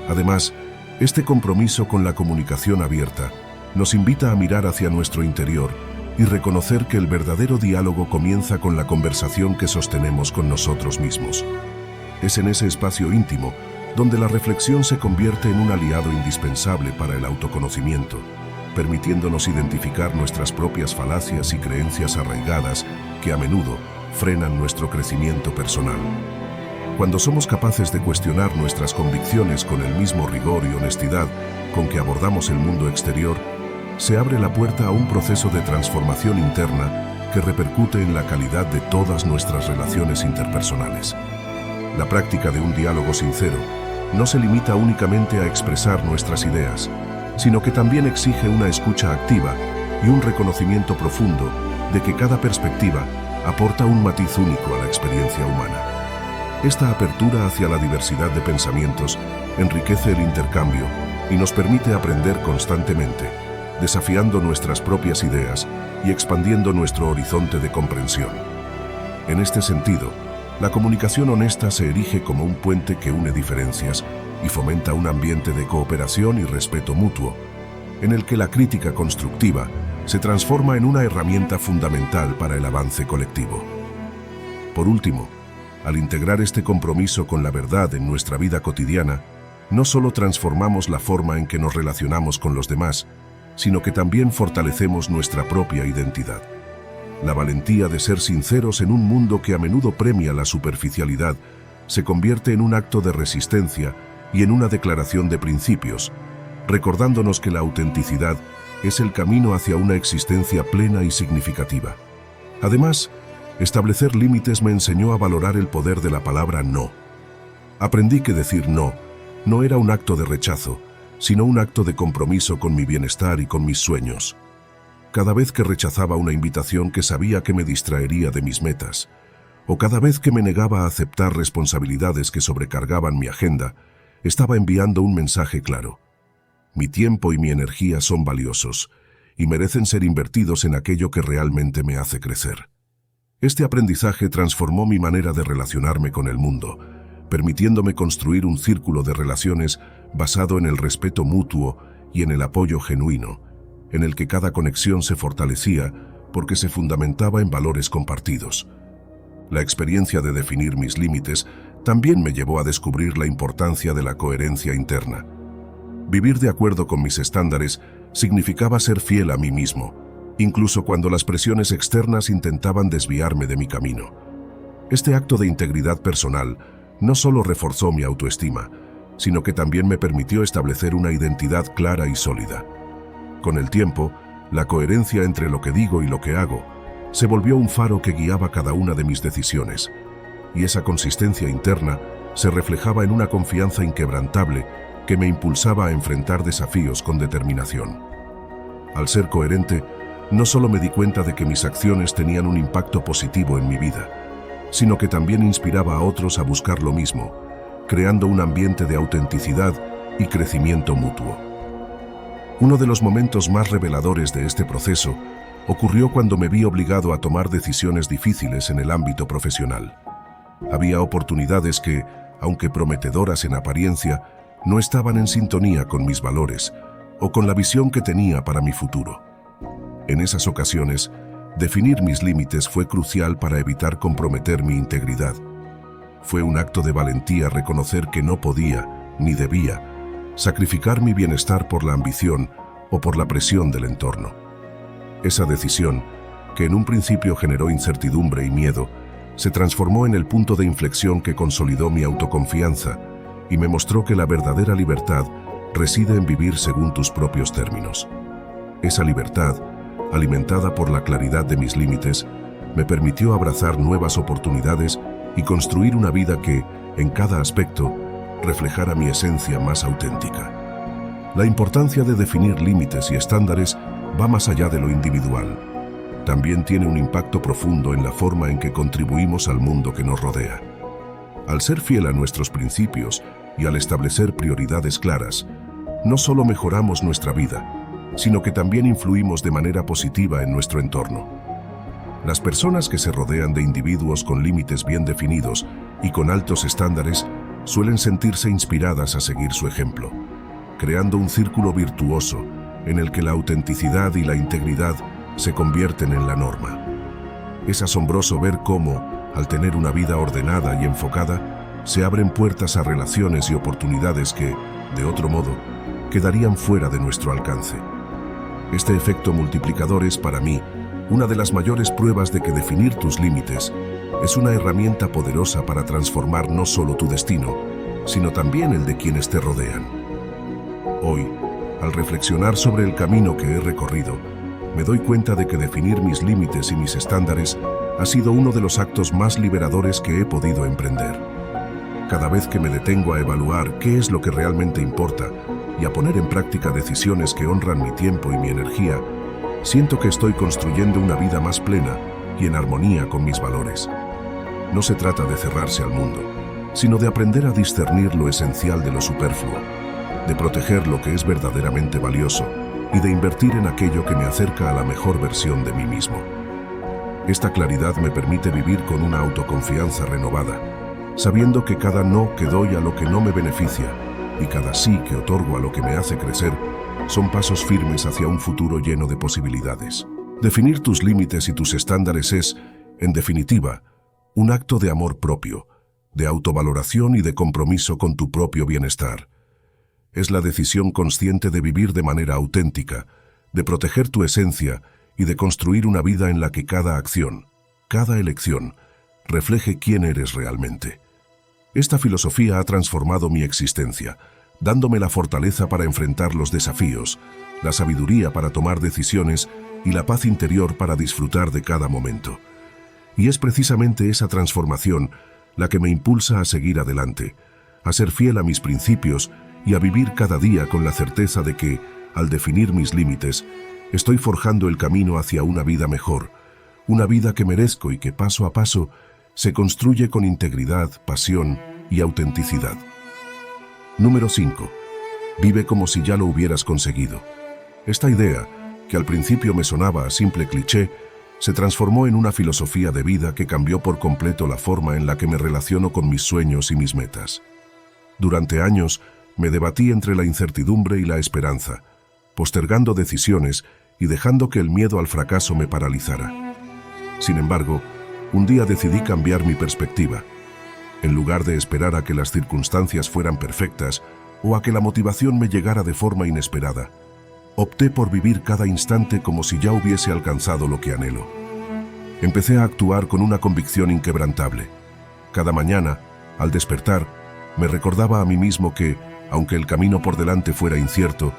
Además, este compromiso con la comunicación abierta nos invita a mirar hacia nuestro interior y reconocer que el verdadero diálogo comienza con la conversación que sostenemos con nosotros mismos. Es en ese espacio íntimo donde la reflexión se convierte en un aliado indispensable para el autoconocimiento, permitiéndonos identificar nuestras propias falacias y creencias arraigadas que a menudo frenan nuestro crecimiento personal. Cuando somos capaces de cuestionar nuestras convicciones con el mismo rigor y honestidad con que abordamos el mundo exterior, se abre la puerta a un proceso de transformación interna que repercute en la calidad de todas nuestras relaciones interpersonales. La práctica de un diálogo sincero no se limita únicamente a expresar nuestras ideas, sino que también exige una escucha activa y un reconocimiento profundo de que cada perspectiva aporta un matiz único a la experiencia humana. Esta apertura hacia la diversidad de pensamientos enriquece el intercambio y nos permite aprender constantemente, desafiando nuestras propias ideas y expandiendo nuestro horizonte de comprensión. En este sentido, la comunicación honesta se erige como un puente que une diferencias y fomenta un ambiente de cooperación y respeto mutuo, en el que la crítica constructiva se transforma en una herramienta fundamental para el avance colectivo. Por último, al integrar este compromiso con la verdad en nuestra vida cotidiana, no solo transformamos la forma en que nos relacionamos con los demás, sino que también fortalecemos nuestra propia identidad. La valentía de ser sinceros en un mundo que a menudo premia la superficialidad se convierte en un acto de resistencia y en una declaración de principios, recordándonos que la autenticidad es el camino hacia una existencia plena y significativa. Además, establecer límites me enseñó a valorar el poder de la palabra no. Aprendí que decir no era un acto de rechazo, sino un acto de compromiso con mi bienestar y con mis sueños. Cada vez que rechazaba una invitación que sabía que me distraería de mis metas, o cada vez que me negaba a aceptar responsabilidades que sobrecargaban mi agenda, estaba enviando un mensaje claro. Mi tiempo y mi energía son valiosos y merecen ser invertidos en aquello que realmente me hace crecer. Este aprendizaje transformó mi manera de relacionarme con el mundo, permitiéndome construir un círculo de relaciones basado en el respeto mutuo y en el apoyo genuino, en el que cada conexión se fortalecía porque se fundamentaba en valores compartidos. La experiencia de definir mis límites también me llevó a descubrir la importancia de la coherencia interna. Vivir de acuerdo con mis estándares significaba ser fiel a mí mismo, incluso cuando las presiones externas intentaban desviarme de mi camino. Este acto de integridad personal no solo reforzó mi autoestima, sino que también me permitió establecer una identidad clara y sólida. Con el tiempo, la coherencia entre lo que digo y lo que hago se volvió un faro que guiaba cada una de mis decisiones, y esa consistencia interna se reflejaba en una confianza inquebrantable que me impulsaba a enfrentar desafíos con determinación. Al ser coherente, no solo me di cuenta de que mis acciones tenían un impacto positivo en mi vida, sino que también inspiraba a otros a buscar lo mismo, creando un ambiente de autenticidad y crecimiento mutuo. Uno de los momentos más reveladores de este proceso ocurrió cuando me vi obligado a tomar decisiones difíciles en el ámbito profesional. Había oportunidades que, aunque prometedoras en apariencia, no estaban en sintonía con mis valores o con la visión que tenía para mi futuro. En esas ocasiones, definir mis límites fue crucial para evitar comprometer mi integridad. Fue un acto de valentía reconocer que no podía, ni debía, sacrificar mi bienestar por la ambición o por la presión del entorno. Esa decisión, que en un principio generó incertidumbre y miedo, se transformó en el punto de inflexión que consolidó mi autoconfianza y me mostró que la verdadera libertad reside en vivir según tus propios términos. Esa libertad, alimentada por la claridad de mis límites, me permitió abrazar nuevas oportunidades y construir una vida que, en cada aspecto, reflejara mi esencia más auténtica. La importancia de definir límites y estándares va más allá de lo individual. También tiene un impacto profundo en la forma en que contribuimos al mundo que nos rodea. Al ser fiel a nuestros principios y al establecer prioridades claras, no solo mejoramos nuestra vida, sino que también influimos de manera positiva en nuestro entorno. Las personas que se rodean de individuos con límites bien definidos y con altos estándares suelen sentirse inspiradas a seguir su ejemplo, creando un círculo virtuoso en el que la autenticidad y la integridad se convierten en la norma. Es asombroso ver cómo, al tener una vida ordenada y enfocada, se abren puertas a relaciones y oportunidades que, de otro modo, quedarían fuera de nuestro alcance. Este efecto multiplicador es, para mí, una de las mayores pruebas de que definir tus límites es una herramienta poderosa para transformar no solo tu destino, sino también el de quienes te rodean. Hoy, al reflexionar sobre el camino que he recorrido, me doy cuenta de que definir mis límites y mis estándares ha sido uno de los actos más liberadores que he podido emprender. Cada vez que me detengo a evaluar qué es lo que realmente importa y a poner en práctica decisiones que honran mi tiempo y mi energía, siento que estoy construyendo una vida más plena y en armonía con mis valores. No se trata de cerrarse al mundo, sino de aprender a discernir lo esencial de lo superfluo, de proteger lo que es verdaderamente valioso y de invertir en aquello que me acerca a la mejor versión de mí mismo. Esta claridad me permite vivir con una autoconfianza renovada, sabiendo que cada no que doy a lo que no me beneficia y cada sí que otorgo a lo que me hace crecer son pasos firmes hacia un futuro lleno de posibilidades. Definir tus límites y tus estándares es, en definitiva, un acto de amor propio, de autovaloración y de compromiso con tu propio bienestar. Es la decisión consciente de vivir de manera auténtica, de proteger tu esencia y de construir una vida en la que cada acción, cada elección, refleje quién eres realmente. Esta filosofía ha transformado mi existencia, dándome la fortaleza para enfrentar los desafíos, la sabiduría para tomar decisiones y la paz interior para disfrutar de cada momento. Y es precisamente esa transformación la que me impulsa a seguir adelante, a ser fiel a mis principios y a vivir cada día con la certeza de que, al definir mis límites, estoy forjando el camino hacia una vida mejor, una vida que merezco y que paso a paso se construye con integridad, pasión y autenticidad. Número 5. Vive como si ya lo hubieras conseguido. Esta idea, que al principio me sonaba a simple cliché, se transformó en una filosofía de vida que cambió por completo la forma en la que me relaciono con mis sueños y mis metas. Durante años, me debatí entre la incertidumbre y la esperanza, postergando decisiones y dejando que el miedo al fracaso me paralizara. Sin embargo, un día decidí cambiar mi perspectiva. En lugar de esperar a que las circunstancias fueran perfectas o a que la motivación me llegara de forma inesperada, opté por vivir cada instante como si ya hubiese alcanzado lo que anhelo. Empecé a actuar con una convicción inquebrantable. Cada mañana, al despertar, me recordaba a mí mismo que, aunque el camino por delante fuera incierto,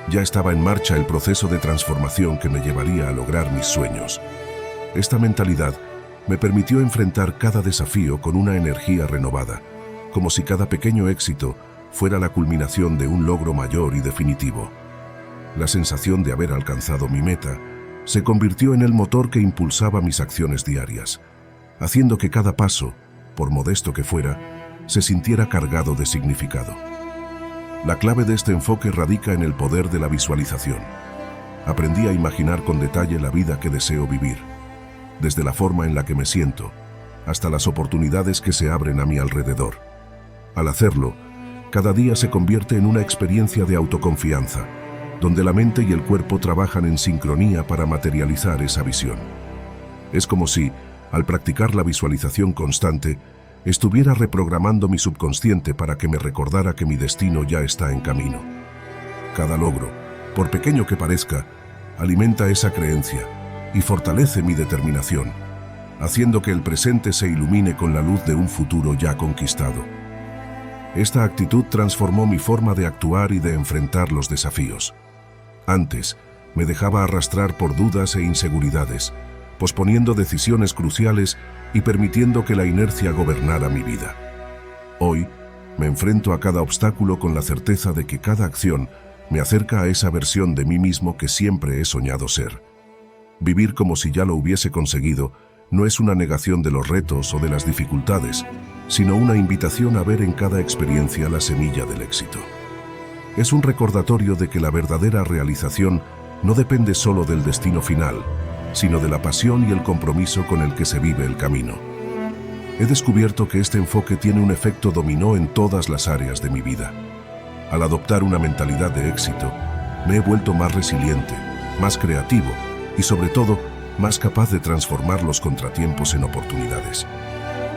ya estaba en marcha el proceso de transformación que me llevaría a lograr mis sueños. Esta mentalidad me permitió enfrentar cada desafío con una energía renovada, como si cada pequeño éxito fuera la culminación de un logro mayor y definitivo. La sensación de haber alcanzado mi meta se convirtió en el motor que impulsaba mis acciones diarias, haciendo que cada paso, por modesto que fuera, se sintiera cargado de significado. La clave de este enfoque radica en el poder de la visualización. Aprendí a imaginar con detalle la vida que deseo vivir, desde la forma en la que me siento, hasta las oportunidades que se abren a mi alrededor. Al hacerlo, cada día se convierte en una experiencia de autoconfianza, donde la mente y el cuerpo trabajan en sincronía para materializar esa visión. Es como si, al practicar la visualización constante, estuviera reprogramando mi subconsciente para que me recordara que mi destino ya está en camino. Cada logro, por pequeño que parezca, alimenta esa creencia y fortalece mi determinación, haciendo que el presente se ilumine con la luz de un futuro ya conquistado. Esta actitud transformó mi forma de actuar y de enfrentar los desafíos. Antes, me dejaba arrastrar por dudas e inseguridades, posponiendo decisiones cruciales y permitiendo que la inercia gobernara mi vida. Hoy, me enfrento a cada obstáculo con la certeza de que cada acción me acerca a esa versión de mí mismo que siempre he soñado ser. Vivir como si ya lo hubiese conseguido no es una negación de los retos o de las dificultades, sino una invitación a ver en cada experiencia la semilla del éxito. Es un recordatorio de que la verdadera realización no depende solo del destino final, sino de la pasión y el compromiso con el que se vive el camino. He descubierto que este enfoque tiene un efecto dominó en todas las áreas de mi vida. Al adoptar una mentalidad de éxito, me he vuelto más resiliente, más creativo y, sobre todo, más capaz de transformar los contratiempos en oportunidades.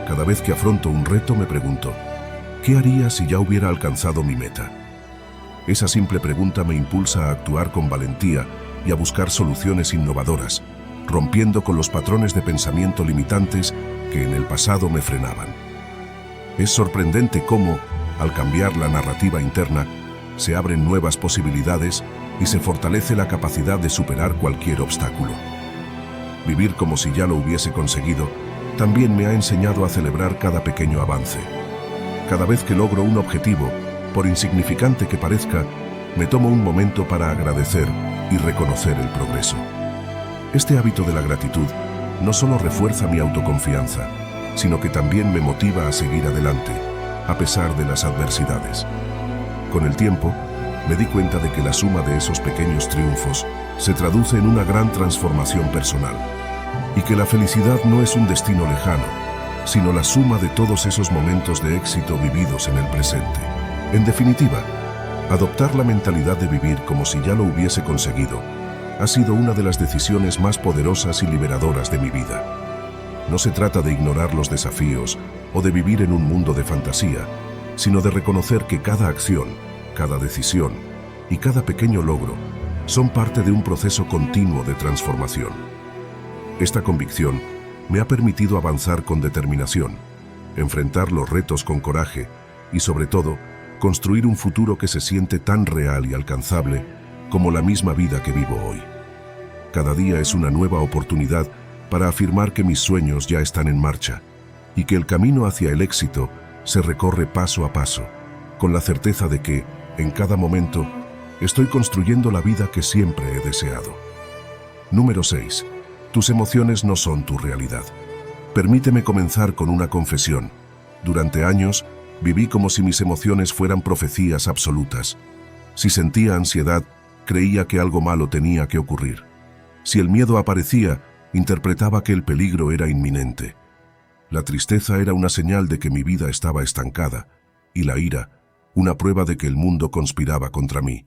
Cada vez que afronto un reto me pregunto, ¿qué haría si ya hubiera alcanzado mi meta? Esa simple pregunta me impulsa a actuar con valentía y a buscar soluciones innovadoras, rompiendo con los patrones de pensamiento limitantes que en el pasado me frenaban. Es sorprendente cómo, al cambiar la narrativa interna, se abren nuevas posibilidades y se fortalece la capacidad de superar cualquier obstáculo. Vivir como si ya lo hubiese conseguido también me ha enseñado a celebrar cada pequeño avance. Cada vez que logro un objetivo, por insignificante que parezca, me tomo un momento para agradecer y reconocer el progreso. Este hábito de la gratitud no solo refuerza mi autoconfianza, sino que también me motiva a seguir adelante, a pesar de las adversidades. Con el tiempo, me di cuenta de que la suma de esos pequeños triunfos se traduce en una gran transformación personal, y que la felicidad no es un destino lejano, sino la suma de todos esos momentos de éxito vividos en el presente. En definitiva, adoptar la mentalidad de vivir como si ya lo hubiese conseguido ha sido una de las decisiones más poderosas y liberadoras de mi vida. No se trata de ignorar los desafíos o de vivir en un mundo de fantasía, sino de reconocer que cada acción, cada decisión y cada pequeño logro son parte de un proceso continuo de transformación. Esta convicción me ha permitido avanzar con determinación, enfrentar los retos con coraje y, sobre todo, construir un futuro que se siente tan real y alcanzable como la misma vida que vivo hoy. Cada día es una nueva oportunidad para afirmar que mis sueños ya están en marcha y que el camino hacia el éxito se recorre paso a paso, con la certeza de que, en cada momento, estoy construyendo la vida que siempre he deseado. Número 6. Tus emociones no son tu realidad. Permíteme comenzar con una confesión. Durante años, viví como si mis emociones fueran profecías absolutas. Si sentía ansiedad, creía que algo malo tenía que ocurrir. Si el miedo aparecía, interpretaba que el peligro era inminente. La tristeza era una señal de que mi vida estaba estancada, y la ira, una prueba de que el mundo conspiraba contra mí.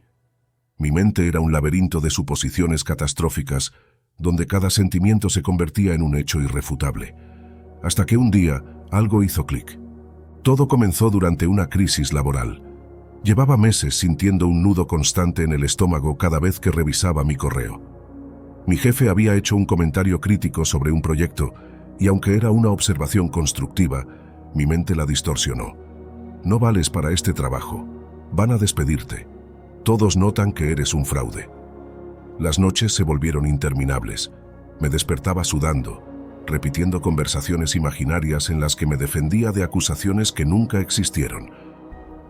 Mi mente era un laberinto de suposiciones catastróficas, donde cada sentimiento se convertía en un hecho irrefutable. Hasta que un día, algo hizo clic. Todo comenzó durante una crisis laboral. Llevaba meses sintiendo un nudo constante en el estómago cada vez que revisaba mi correo. Mi jefe había hecho un comentario crítico sobre un proyecto, y aunque era una observación constructiva, mi mente la distorsionó. No vales para este trabajo. Van a despedirte. Todos notan que eres un fraude. Las noches se volvieron interminables. Me despertaba sudando, repitiendo conversaciones imaginarias en las que me defendía de acusaciones que nunca existieron.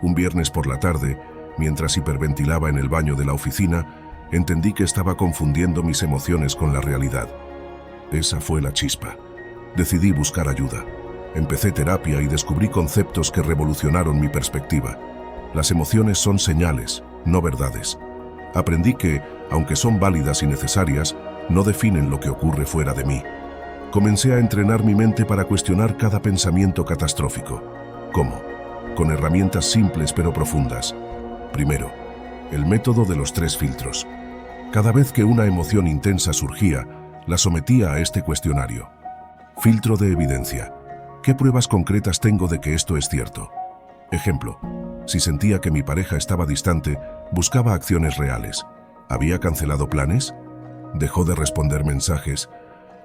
Un viernes por la tarde, mientras hiperventilaba en el baño de la oficina, entendí que estaba confundiendo mis emociones con la realidad. Esa fue la chispa. Decidí buscar ayuda. Empecé terapia y descubrí conceptos que revolucionaron mi perspectiva. Las emociones son señales, no verdades. Aprendí que, aunque son válidas y necesarias, no definen lo que ocurre fuera de mí. Comencé a entrenar mi mente para cuestionar cada pensamiento catastrófico. ¿Cómo? Con herramientas simples pero profundas. Primero, el método de los 3 filtros. Cada vez que una emoción intensa surgía, la sometía a este cuestionario. Filtro de evidencia. ¿Qué pruebas concretas tengo de que esto es cierto? Ejemplo, si sentía que mi pareja estaba distante, buscaba acciones reales. ¿Había cancelado planes? ¿Dejó de responder mensajes?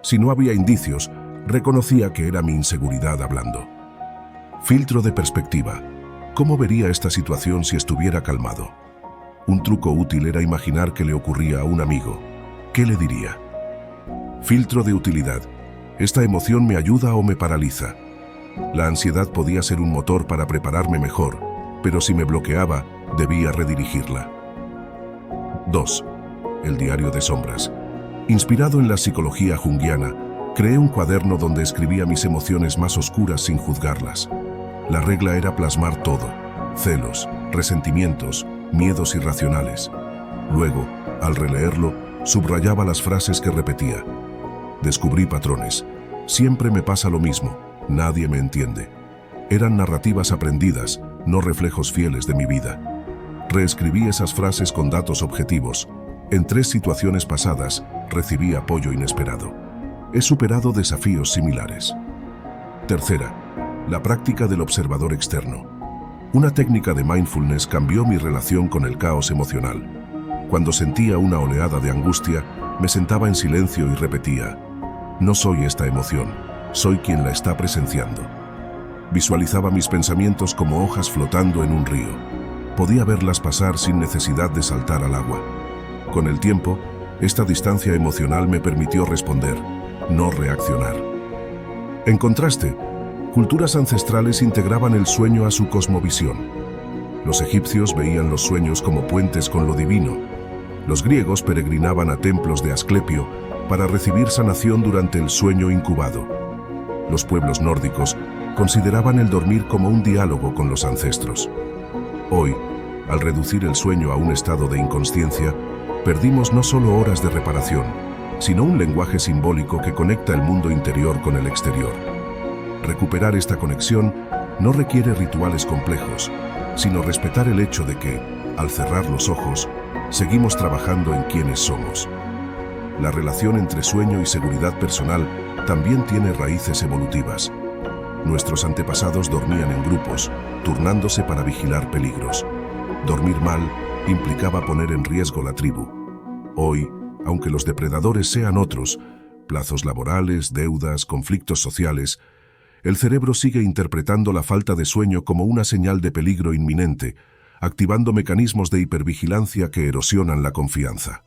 Si no había indicios, reconocía que era mi inseguridad hablando. Filtro de perspectiva. ¿Cómo vería esta situación si estuviera calmado? Un truco útil era imaginar que le ocurría a un amigo. ¿Qué le diría? Filtro de utilidad. ¿Esta emoción me ayuda o me paraliza? La ansiedad podía ser un motor para prepararme mejor, pero si me bloqueaba, debía redirigirla. 2. El diario de sombras. Inspirado en la psicología junguiana, creé un cuaderno donde escribía mis emociones más oscuras sin juzgarlas. La regla era plasmar todo: celos, resentimientos, miedos irracionales. Luego, al releerlo, subrayaba las frases que repetía. Descubrí patrones. Siempre me pasa lo mismo. Nadie me entiende. Eran narrativas aprendidas, no reflejos fieles de mi vida. Reescribí esas frases con datos objetivos. En 3 situaciones pasadas, recibí apoyo inesperado. He superado desafíos similares. Tercera, la práctica del observador externo. Una técnica de mindfulness cambió mi relación con el caos emocional. Cuando sentía una oleada de angustia, me sentaba en silencio y repetía: no soy esta emoción, soy quien la está presenciando. Visualizaba mis pensamientos como hojas flotando en un río. Podía verlas pasar sin necesidad de saltar al agua. Con el tiempo, esta distancia emocional me permitió responder, no reaccionar. En contraste, culturas ancestrales integraban el sueño a su cosmovisión. Los egipcios veían los sueños como puentes con lo divino. Los griegos peregrinaban a templos de Asclepio para recibir sanación durante el sueño incubado. Los pueblos nórdicos consideraban el dormir como un diálogo con los ancestros. Hoy, al reducir el sueño a un estado de inconsciencia, perdimos no solo horas de reparación, sino un lenguaje simbólico que conecta el mundo interior con el exterior. Recuperar esta conexión no requiere rituales complejos, sino respetar el hecho de que, al cerrar los ojos, seguimos trabajando en quienes somos. La relación entre sueño y seguridad personal también tiene raíces evolutivas. Nuestros antepasados dormían en grupos, turnándose para vigilar peligros. Dormir mal implicaba poner en riesgo la tribu. Hoy, aunque los depredadores sean otros, plazos laborales, deudas, conflictos sociales, el cerebro sigue interpretando la falta de sueño como una señal de peligro inminente, activando mecanismos de hipervigilancia que erosionan la confianza.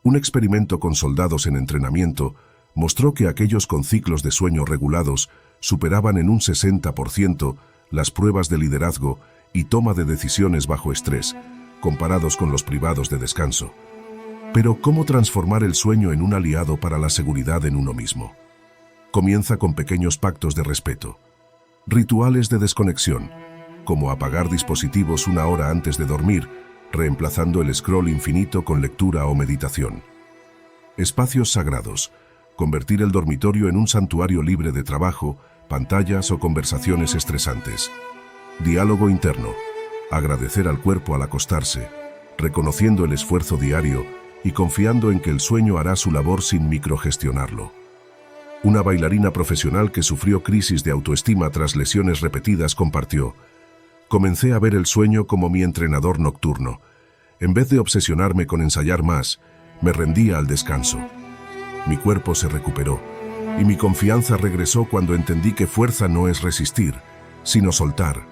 Un experimento con soldados en entrenamiento mostró que aquellos con ciclos de sueño regulados superaban en un 60% las pruebas de liderazgo y toma de decisiones bajo estrés, comparados con los privados de descanso. Pero, ¿cómo transformar el sueño en un aliado para la seguridad en uno mismo? Comienza con pequeños pactos de respeto. Rituales de desconexión, como apagar dispositivos una hora antes de dormir, reemplazando el scroll infinito con lectura o meditación. Espacios sagrados, convertir el dormitorio en un santuario libre de trabajo, pantallas o conversaciones estresantes. Diálogo interno, agradecer al cuerpo al acostarse, reconociendo el esfuerzo diario y confiando en que el sueño hará su labor sin microgestionarlo. Una bailarina profesional que sufrió crisis de autoestima tras lesiones repetidas compartió: comencé a ver el sueño como mi entrenador nocturno. En vez de obsesionarme con ensayar más, me rendía al descanso. Mi cuerpo se recuperó y mi confianza regresó cuando entendí que fuerza no es resistir, sino soltar.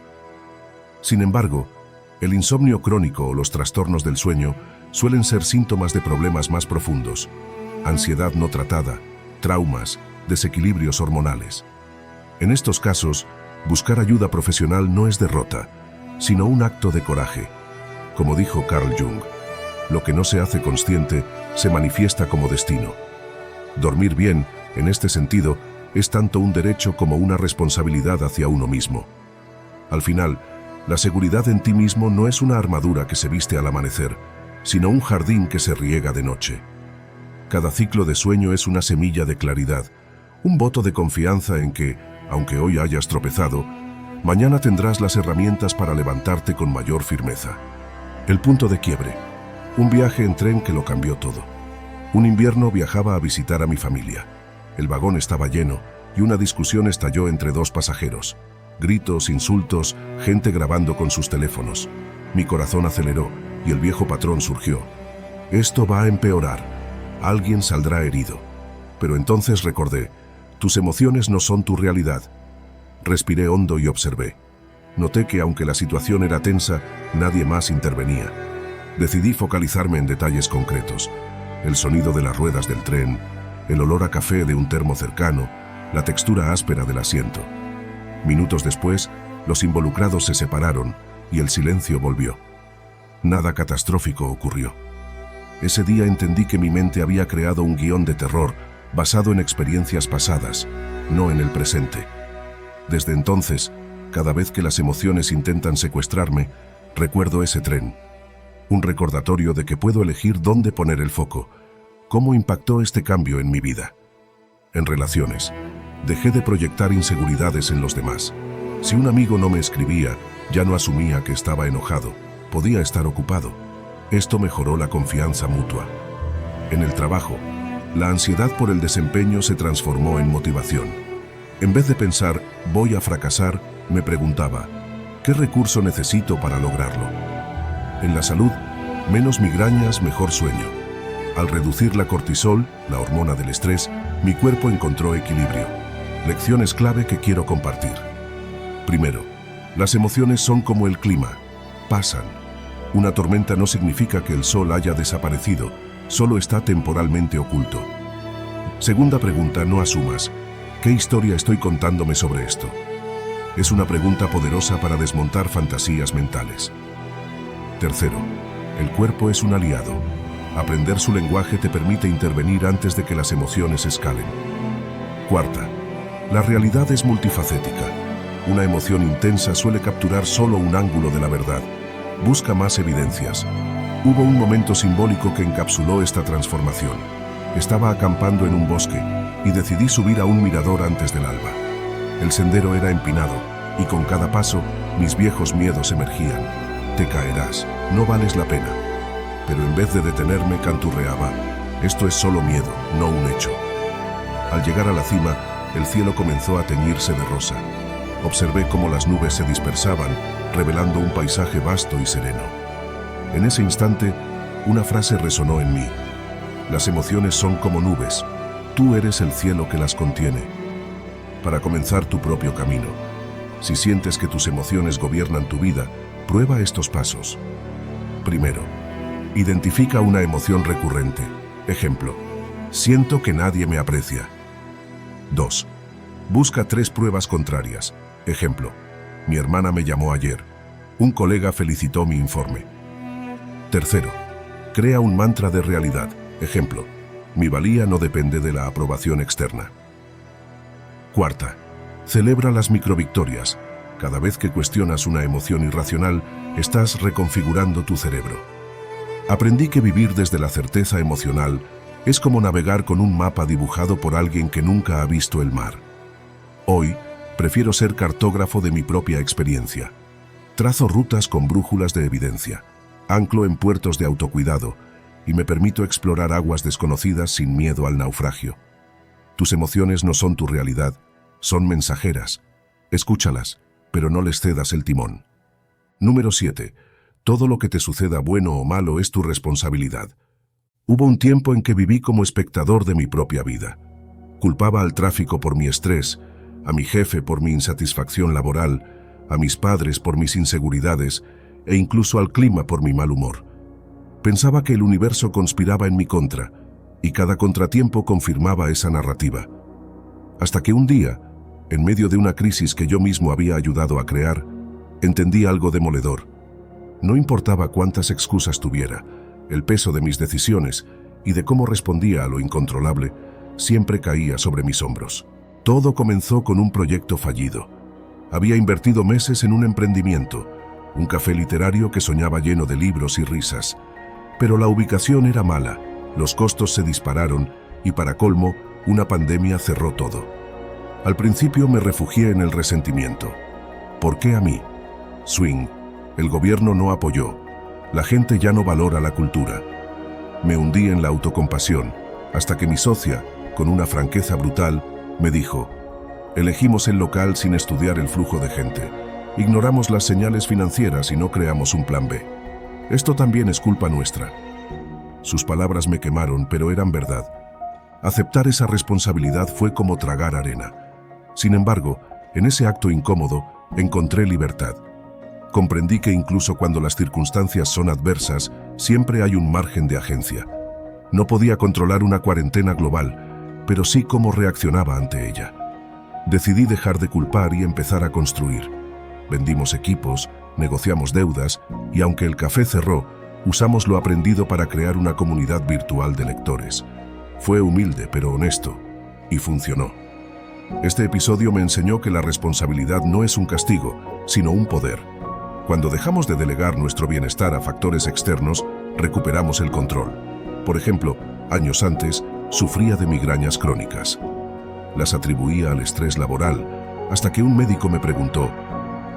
Sin embargo, el insomnio crónico o los trastornos del sueño suelen ser síntomas de problemas más profundos: ansiedad no tratada, traumas, desequilibrios hormonales. En estos casos, buscar ayuda profesional no es derrota, sino un acto de coraje. Como dijo Carl Jung, lo que no se hace consciente se manifiesta como destino. Dormir bien, en este sentido, es tanto un derecho como una responsabilidad hacia uno mismo. Al final, la seguridad en ti mismo no es una armadura que se viste al amanecer, sino un jardín que se riega de noche. Cada ciclo de sueño es una semilla de claridad, un voto de confianza en que, aunque hoy hayas tropezado, mañana tendrás las herramientas para levantarte con mayor firmeza. El punto de quiebre. Un viaje en tren que lo cambió todo. Un invierno viajaba a visitar a mi familia. El vagón estaba lleno y una discusión estalló entre dos pasajeros. Gritos, insultos, gente grabando con sus teléfonos. Mi corazón aceleró y el viejo patrón surgió. Esto va a empeorar. Alguien saldrá herido. Pero entonces recordé, tus emociones no son tu realidad. Respiré hondo y observé. Noté que aunque la situación era tensa, nadie más intervenía. Decidí focalizarme en detalles concretos: el sonido de las ruedas del tren, el olor a café de un termo cercano, la textura áspera del asiento. Minutos después, los involucrados se separaron y el silencio volvió. Nada catastrófico ocurrió. Ese día entendí que mi mente había creado un guión de terror basado en experiencias pasadas, no en el presente. Desde entonces, cada vez que las emociones intentan secuestrarme, recuerdo ese tren. Un recordatorio de que puedo elegir dónde poner el foco. ¿Cómo impactó este cambio en mi vida? En relaciones, dejé de proyectar inseguridades en los demás. Si un amigo no me escribía, ya no asumía que estaba enojado. Podía estar ocupado. Esto mejoró la confianza mutua. En el trabajo, la ansiedad por el desempeño se transformó en motivación. En vez de pensar, voy a fracasar, me preguntaba, ¿qué recurso necesito para lograrlo? En la salud, menos migrañas, mejor sueño. Al reducir la cortisol, la hormona del estrés, mi cuerpo encontró equilibrio. Lecciones clave que quiero compartir. Primero, las emociones son como el clima. Pasan. Una tormenta no significa que el sol haya desaparecido, solo está temporalmente oculto. Segunda pregunta, no asumas. ¿Qué historia estoy contándome sobre esto? Es una pregunta poderosa para desmontar fantasías mentales. Tercero, el cuerpo es un aliado. Aprender su lenguaje te permite intervenir antes de que las emociones escalen. Cuarta, la realidad es multifacética. Una emoción intensa suele capturar solo un ángulo de la verdad. Busca más evidencias. Hubo un momento simbólico que encapsuló esta transformación. Estaba acampando en un bosque y decidí subir a un mirador antes del alba. El sendero era empinado y con cada paso mis viejos miedos emergían. Te caerás, no vales la pena. Pero en vez de detenerme canturreaba, esto es solo miedo, no un hecho. Al llegar a la cima, el cielo comenzó a teñirse de rosa. Observé cómo las nubes se dispersaban, revelando un paisaje vasto y sereno. En ese instante, una frase resonó en mí. Las emociones son como nubes. Tú eres el cielo que las contiene. Para comenzar tu propio camino, si sientes que tus emociones gobiernan tu vida, prueba estos pasos. Primero, identifica una emoción recurrente. Ejemplo, siento que nadie me aprecia. 2. Busca 3 pruebas contrarias. Ejemplo, mi hermana me llamó ayer. Un colega felicitó mi informe. Tercero, crea un mantra de realidad. Ejemplo, mi valía no depende de la aprobación externa. Cuarta, celebra las microvictorias. Cada vez que cuestionas una emoción irracional, estás reconfigurando tu cerebro. Aprendí que vivir desde la certeza emocional es como navegar con un mapa dibujado por alguien que nunca ha visto el mar. Hoy, prefiero ser cartógrafo de mi propia experiencia. Trazo rutas con brújulas de evidencia, anclo en puertos de autocuidado y me permito explorar aguas desconocidas sin miedo al naufragio. Tus emociones no son tu realidad, son mensajeras. Escúchalas, pero no les cedas el timón. Número 7. Todo lo que te suceda, bueno o malo, es tu responsabilidad. Hubo un tiempo en que viví como espectador de mi propia vida. Culpaba al tráfico por mi estrés, a mi jefe por mi insatisfacción laboral, a mis padres por mis inseguridades e incluso al clima por mi mal humor. Pensaba que el universo conspiraba en mi contra y cada contratiempo confirmaba esa narrativa. Hasta que un día, en medio de una crisis que yo mismo había ayudado a crear, entendí algo demoledor. No importaba cuántas excusas tuviera, el peso de mis decisiones y de cómo respondía a lo incontrolable, siempre caía sobre mis hombros. Todo comenzó con un proyecto fallido. Había invertido meses en un emprendimiento, un café literario que soñaba lleno de libros y risas. Pero la ubicación era mala, los costos se dispararon y, para colmo, una pandemia cerró todo. Al principio me refugié en el resentimiento. ¿Por qué a mí? Swing. El gobierno no apoyó. La gente ya no valora la cultura. Me hundí en la autocompasión, hasta que mi socia, con una franqueza brutal, me dijo: elegimos el local sin estudiar el flujo de gente. Ignoramos las señales financieras y no creamos un plan B. Esto también es culpa nuestra. Sus palabras me quemaron, pero eran verdad. Aceptar esa responsabilidad fue como tragar arena. Sin embargo, en ese acto incómodo, encontré libertad. Comprendí que incluso cuando las circunstancias son adversas, siempre hay un margen de agencia. No podía controlar una cuarentena global, pero sí cómo reaccionaba ante ella. Decidí dejar de culpar y empezar a construir. Vendimos equipos, negociamos deudas y aunque el café cerró, usamos lo aprendido para crear una comunidad virtual de lectores. Fue humilde pero honesto y funcionó. Este episodio me enseñó que la responsabilidad no es un castigo, sino un poder. Cuando dejamos de delegar nuestro bienestar a factores externos, recuperamos el control. Por ejemplo, años antes, sufría de migrañas crónicas. Las atribuía al estrés laboral, hasta que un médico me preguntó: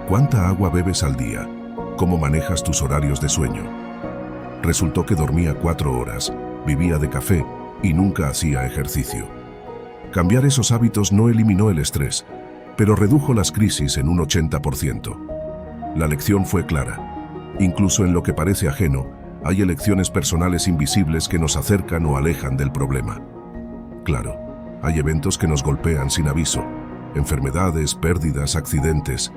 ¿cuánta agua bebes al día? ¿Cómo manejas tus horarios de sueño? Resultó que dormía 4 horas, vivía de café y nunca hacía ejercicio. Cambiar esos hábitos no eliminó el estrés, pero redujo las crisis en un 80%. La lección fue clara. Incluso en lo que parece ajeno, hay elecciones personales invisibles que nos acercan o alejan del problema. Claro, hay eventos que nos golpean sin aviso, enfermedades, pérdidas, accidentes.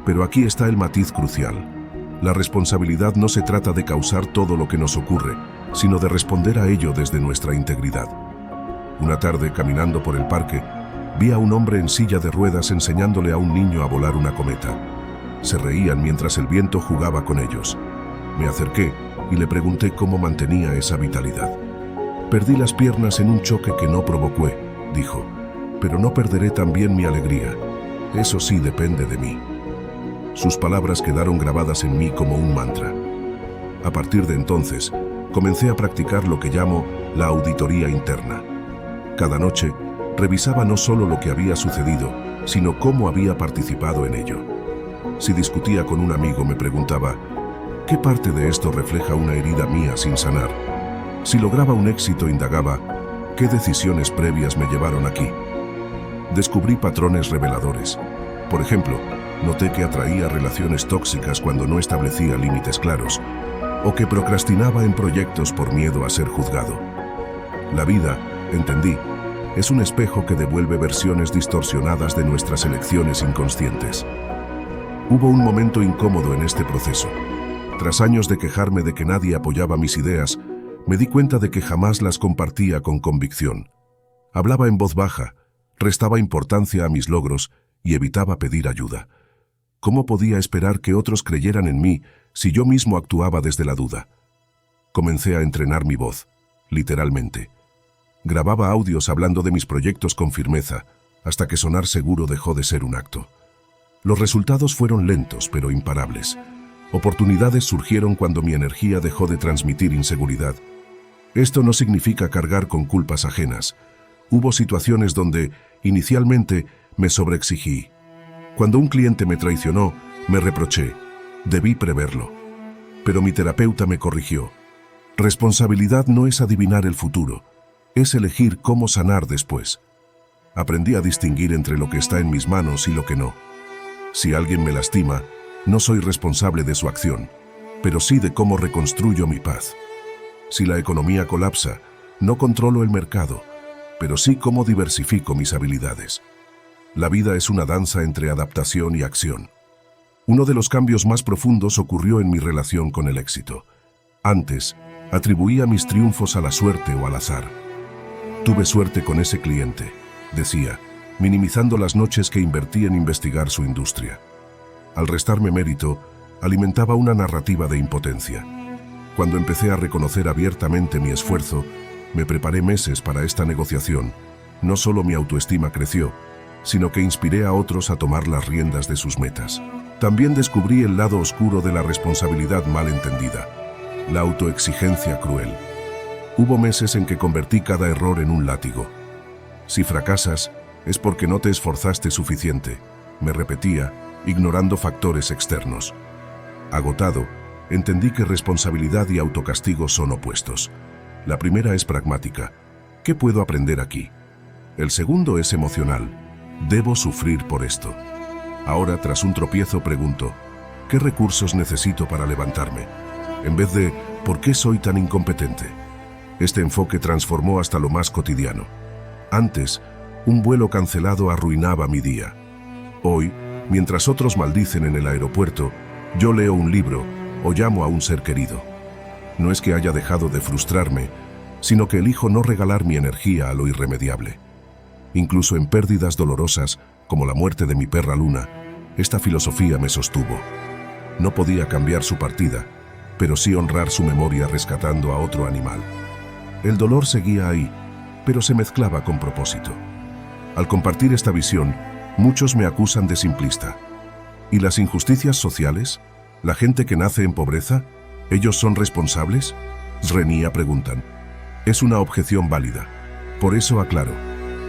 Pero aquí está el matiz crucial. La responsabilidad no se trata de causar todo lo que nos ocurre, sino de responder a ello desde nuestra integridad. Una tarde, caminando por el parque, vi a un hombre en silla de ruedas enseñándole a un niño a volar una cometa. Se reían mientras el viento jugaba con ellos. Me acerqué y le pregunté cómo mantenía esa vitalidad. «Perdí las piernas en un choque que no provoqué», dijo, «pero no perderé también mi alegría. Eso sí depende de mí». Sus palabras quedaron grabadas en mí como un mantra. A partir de entonces, comencé a practicar lo que llamo la auditoría interna. Cada noche, revisaba no solo lo que había sucedido, sino cómo había participado en ello. Si discutía con un amigo, me preguntaba, ¿qué parte de esto refleja una herida mía sin sanar? Si lograba un éxito, indagaba, ¿qué decisiones previas me llevaron aquí? Descubrí patrones reveladores. Por ejemplo, noté que atraía relaciones tóxicas cuando no establecía límites claros, o que procrastinaba en proyectos por miedo a ser juzgado. La vida, entendí, es un espejo que devuelve versiones distorsionadas de nuestras elecciones inconscientes. Hubo un momento incómodo en este proceso. Tras años de quejarme de que nadie apoyaba mis ideas, me di cuenta de que jamás las compartía con convicción. Hablaba en voz baja, restaba importancia a mis logros y evitaba pedir ayuda. ¿Cómo podía esperar que otros creyeran en mí si yo mismo actuaba desde la duda? Comencé a entrenar mi voz, literalmente. Grababa audios hablando de mis proyectos con firmeza, hasta que sonar seguro dejó de ser un acto. Los resultados fueron lentos, pero imparables. Oportunidades surgieron cuando mi energía dejó de transmitir inseguridad. Esto no significa cargar con culpas ajenas. Hubo situaciones donde, inicialmente, me sobreexigí. Cuando un cliente me traicionó, me reproché. Debí preverlo. Pero mi terapeuta me corrigió. Responsabilidad no es adivinar el futuro, es elegir cómo sanar después. Aprendí a distinguir entre lo que está en mis manos y lo que no. Si alguien me lastima, no soy responsable de su acción, pero sí de cómo reconstruyo mi paz. Si la economía colapsa, no controlo el mercado, pero sí cómo diversifico mis habilidades. La vida es una danza entre adaptación y acción. Uno de los cambios más profundos ocurrió en mi relación con el éxito. Antes, atribuía mis triunfos a la suerte o al azar. Tuve suerte con ese cliente, decía, minimizando las noches que invertí en investigar su industria. Al restarme mérito, alimentaba una narrativa de impotencia. Cuando empecé a reconocer abiertamente mi esfuerzo, me preparé meses para esta negociación. No solo mi autoestima creció, sino que inspiré a otros a tomar las riendas de sus metas. También descubrí el lado oscuro de la responsabilidad mal entendida, la autoexigencia cruel. Hubo meses en que convertí cada error en un látigo. Si fracasas, es porque no te esforzaste suficiente, me repetía, ignorando factores externos. Agotado, entendí que responsabilidad y autocastigo son opuestos. La primera es pragmática. ¿Qué puedo aprender aquí? El segundo es emocional. Debo sufrir por esto. Ahora, tras un tropiezo, pregunto, ¿qué recursos necesito para levantarme? En vez de, ¿por qué soy tan incompetente? Este enfoque transformó hasta lo más cotidiano. Antes, un vuelo cancelado arruinaba mi día. Hoy, mientras otros maldicen en el aeropuerto, yo leo un libro o llamo a un ser querido. No es que haya dejado de frustrarme, sino que elijo no regalar mi energía a lo irremediable. Incluso en pérdidas dolorosas, como la muerte de mi perra Luna, esta filosofía me sostuvo. No podía cambiar su partida, pero sí honrar su memoria rescatando a otro animal. El dolor seguía ahí, pero se mezclaba con propósito. Al compartir esta visión, muchos me acusan de simplista. ¿Y las injusticias sociales? ¿La gente que nace en pobreza? ¿Ellos son responsables? Renía preguntan. Es una objeción válida. Por eso aclaro.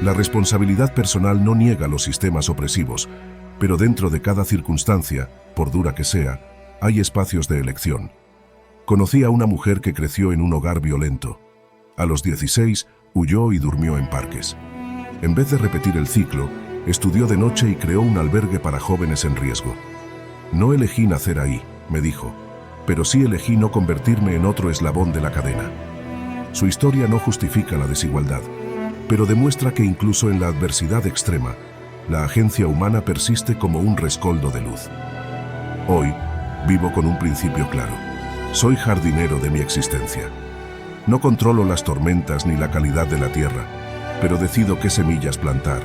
La responsabilidad personal no niega los sistemas opresivos, pero dentro de cada circunstancia, por dura que sea, hay espacios de elección. Conocí a una mujer que creció en un hogar violento. A los 16, huyó y durmió en parques. En vez de repetir el ciclo, estudió de noche y creó un albergue para jóvenes en riesgo. No elegí nacer ahí, me dijo, pero sí elegí no convertirme en otro eslabón de la cadena. Su historia no justifica la desigualdad, pero demuestra que incluso en la adversidad extrema, la agencia humana persiste como un rescoldo de luz. Hoy, vivo con un principio claro. Soy jardinero de mi existencia. No controlo las tormentas ni la calidad de la tierra, pero decido qué semillas plantar,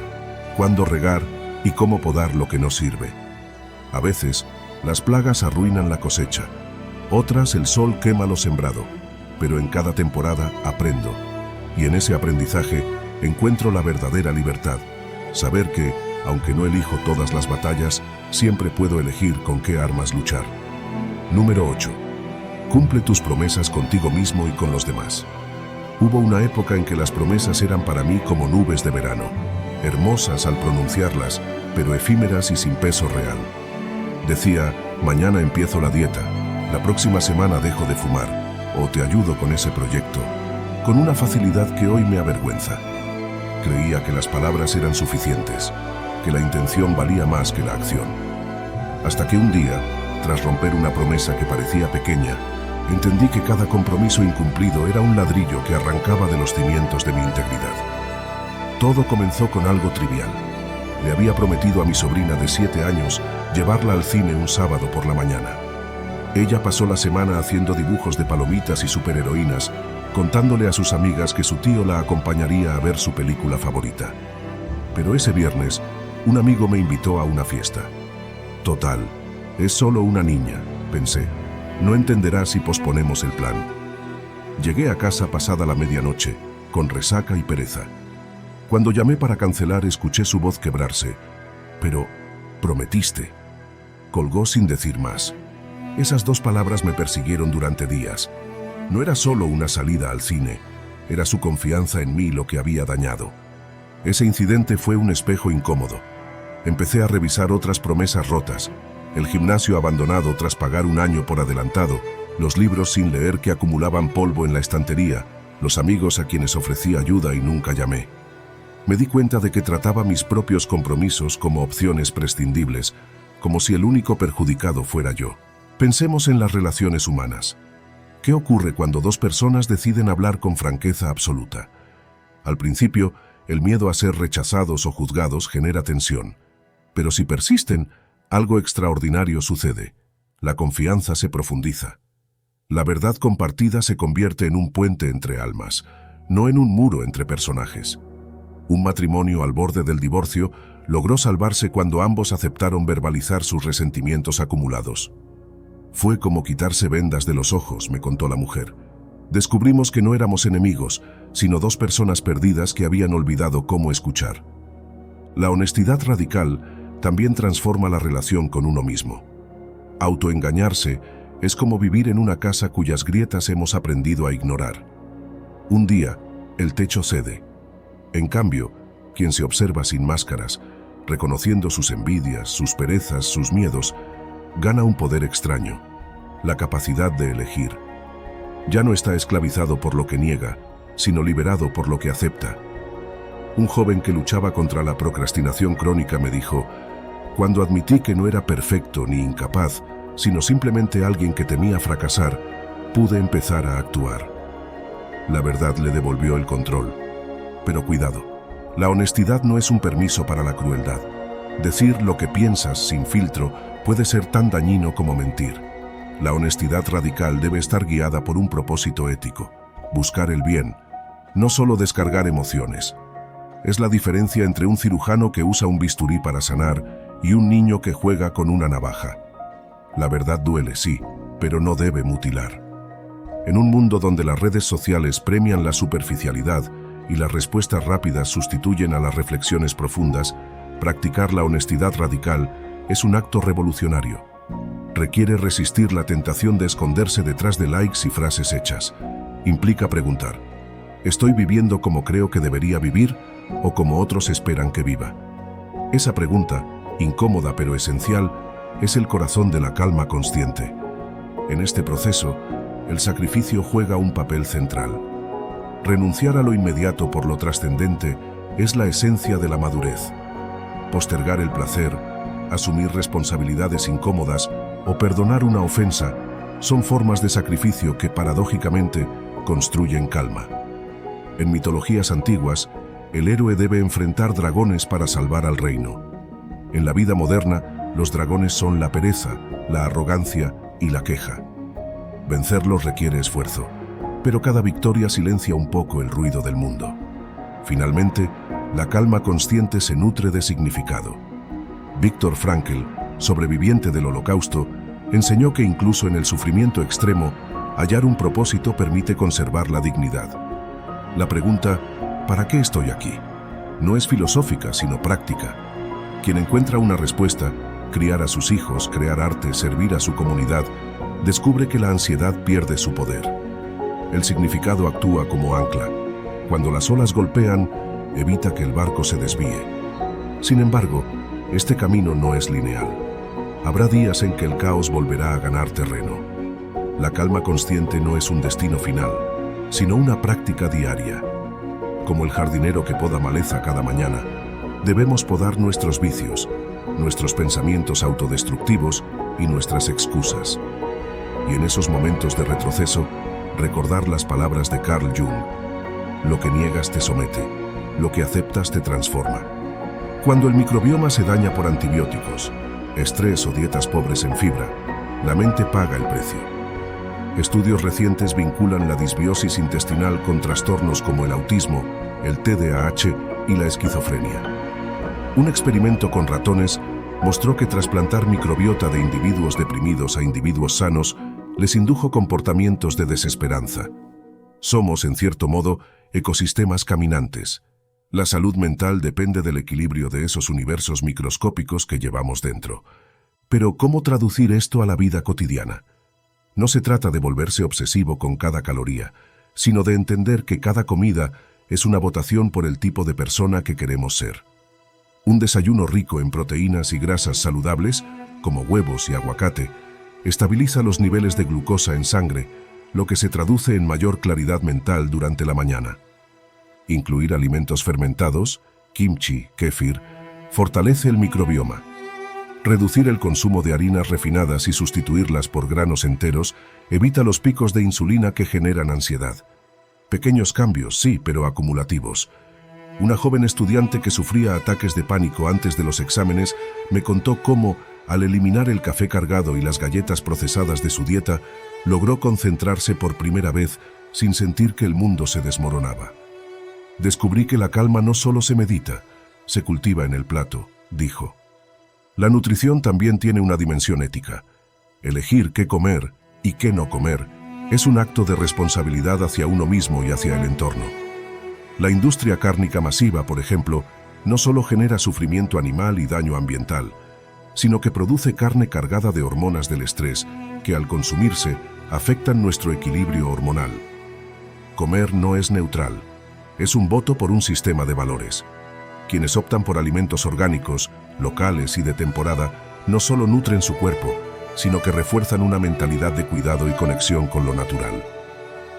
cuándo regar y cómo podar lo que no sirve. A veces, las plagas arruinan la cosecha. Otras, el sol quema lo sembrado. Pero en cada temporada aprendo. Y en ese aprendizaje encuentro la verdadera libertad. Saber que, aunque no elijo todas las batallas, siempre puedo elegir con qué armas luchar. Número 8. Cumple tus promesas contigo mismo y con los demás. Hubo una época en que las promesas eran para mí como nubes de verano, hermosas al pronunciarlas, pero efímeras y sin peso real. Decía, mañana empiezo la dieta, la próxima semana dejo de fumar, o te ayudo con ese proyecto, con una facilidad que hoy me avergüenza. Creía que las palabras eran suficientes, que la intención valía más que la acción. Hasta que un día, tras romper una promesa que parecía pequeña, entendí que cada compromiso incumplido era un ladrillo que arrancaba de los cimientos de mi integridad. Todo comenzó con algo trivial. Le había prometido a mi sobrina de 7 años llevarla al cine un sábado por la mañana. Ella pasó la semana haciendo dibujos de palomitas y superheroínas, contándole a sus amigas que su tío la acompañaría a ver su película favorita. Pero ese viernes, un amigo me invitó a una fiesta. Total, es solo una niña, pensé. No entenderá si posponemos el plan. Llegué a casa pasada la medianoche, con resaca y pereza. Cuando llamé para cancelar, escuché su voz quebrarse. Pero, prometiste. Colgó sin decir más. Esas 2 palabras me persiguieron durante días. No era solo una salida al cine, era su confianza en mí lo que había dañado. Ese incidente fue un espejo incómodo. Empecé a revisar otras promesas rotas. El gimnasio abandonado tras pagar un año por adelantado, los libros sin leer que acumulaban polvo en la estantería, los amigos a quienes ofrecí ayuda y nunca llamé. Me di cuenta de que trataba mis propios compromisos como opciones prescindibles, como si el único perjudicado fuera yo. Pensemos en las relaciones humanas. ¿Qué ocurre cuando 2 personas deciden hablar con franqueza absoluta? Al principio, el miedo a ser rechazados o juzgados genera tensión. Pero si persisten, algo extraordinario sucede. La confianza se profundiza. La verdad compartida se convierte en un puente entre almas, no en un muro entre personajes. Un matrimonio al borde del divorcio logró salvarse cuando ambos aceptaron verbalizar sus resentimientos acumulados. Fue como quitarse vendas de los ojos, me contó la mujer. Descubrimos que no éramos enemigos, sino 2 personas perdidas que habían olvidado cómo escuchar. La honestidad radical también transforma la relación con uno mismo. Autoengañarse es como vivir en una casa cuyas grietas hemos aprendido a ignorar. Un día, el techo cede. En cambio, quien se observa sin máscaras, reconociendo sus envidias, sus perezas, sus miedos, gana un poder extraño, la capacidad de elegir. Ya no está esclavizado por lo que niega, sino liberado por lo que acepta. Un joven que luchaba contra la procrastinación crónica me dijo, cuando admití que no era perfecto ni incapaz, sino simplemente alguien que temía fracasar, pude empezar a actuar. La verdad le devolvió el control. Pero cuidado, la honestidad no es un permiso para la crueldad. Decir lo que piensas sin filtro puede ser tan dañino como mentir. La honestidad radical debe estar guiada por un propósito ético, buscar el bien, no solo descargar emociones. Es la diferencia entre un cirujano que usa un bisturí para sanar y un niño que juega con una navaja. La verdad duele, sí, pero no debe mutilar. En un mundo donde las redes sociales premian la superficialidad y las respuestas rápidas sustituyen a las reflexiones profundas, practicar la honestidad radical es un acto revolucionario. Requiere resistir la tentación de esconderse detrás de likes y frases hechas. Implica preguntar, ¿estoy viviendo como creo que debería vivir o como otros esperan que viva? Esa pregunta, incómoda pero esencial, es el corazón de la calma consciente. En este proceso, el sacrificio juega un papel central. Renunciar a lo inmediato por lo trascendente es la esencia de la madurez. Postergar el placer, asumir responsabilidades incómodas o perdonar una ofensa son formas de sacrificio que, paradójicamente, construyen calma. En mitologías antiguas, el héroe debe enfrentar dragones para salvar al reino. En la vida moderna, los dragones son la pereza, la arrogancia y la queja. Vencerlos requiere esfuerzo, pero cada victoria silencia un poco el ruido del mundo. Finalmente, la calma consciente se nutre de significado. Viktor Frankl, sobreviviente del Holocausto, enseñó que incluso en el sufrimiento extremo, hallar un propósito permite conservar la dignidad. La pregunta, ¿para qué estoy aquí?, no es filosófica, sino práctica. Quien encuentra una respuesta, criar a sus hijos, crear arte, servir a su comunidad, descubre que la ansiedad pierde su poder. El significado actúa como ancla. Cuando las olas golpean, evita que el barco se desvíe. Sin embargo, este camino no es lineal. Habrá días en que el caos volverá a ganar terreno. La calma consciente no es un destino final, sino una práctica diaria. Como el jardinero que poda maleza cada mañana, debemos podar nuestros vicios, nuestros pensamientos autodestructivos y nuestras excusas. Y en esos momentos de retroceso, recordar las palabras de Carl Jung: lo que niegas te somete, lo que aceptas te transforma. Cuando el microbioma se daña por antibióticos, estrés o dietas pobres en fibra, la mente paga el precio. Estudios recientes vinculan la disbiosis intestinal con trastornos como el autismo, el TDAH y la esquizofrenia. Un experimento con ratones mostró que trasplantar microbiota de individuos deprimidos a individuos sanos les indujo comportamientos de desesperanza. Somos, en cierto modo, ecosistemas caminantes. La salud mental depende del equilibrio de esos universos microscópicos que llevamos dentro. Pero, ¿cómo traducir esto a la vida cotidiana? No se trata de volverse obsesivo con cada caloría, sino de entender que cada comida es una votación por el tipo de persona que queremos ser. Un desayuno rico en proteínas y grasas saludables, como huevos y aguacate, estabiliza los niveles de glucosa en sangre, lo que se traduce en mayor claridad mental durante la mañana. Incluir alimentos fermentados, kimchi, kéfir, fortalece el microbioma. Reducir el consumo de harinas refinadas y sustituirlas por granos enteros evita los picos de insulina que generan ansiedad. Pequeños cambios, sí, pero acumulativos. Una joven estudiante que sufría ataques de pánico antes de los exámenes me contó cómo, al eliminar el café cargado y las galletas procesadas de su dieta, logró concentrarse por primera vez sin sentir que el mundo se desmoronaba. Descubrí que la calma no solo se medita, se cultiva en el plato, dijo. La nutrición también tiene una dimensión ética. Elegir qué comer y qué no comer es un acto de responsabilidad hacia uno mismo y hacia el entorno. La industria cárnica masiva, por ejemplo, no solo genera sufrimiento animal y daño ambiental, sino que produce carne cargada de hormonas del estrés que, al consumirse, afectan nuestro equilibrio hormonal. Comer no es neutral, es un voto por un sistema de valores. Quienes optan por alimentos orgánicos, locales y de temporada, no solo nutren su cuerpo, sino que refuerzan una mentalidad de cuidado y conexión con lo natural.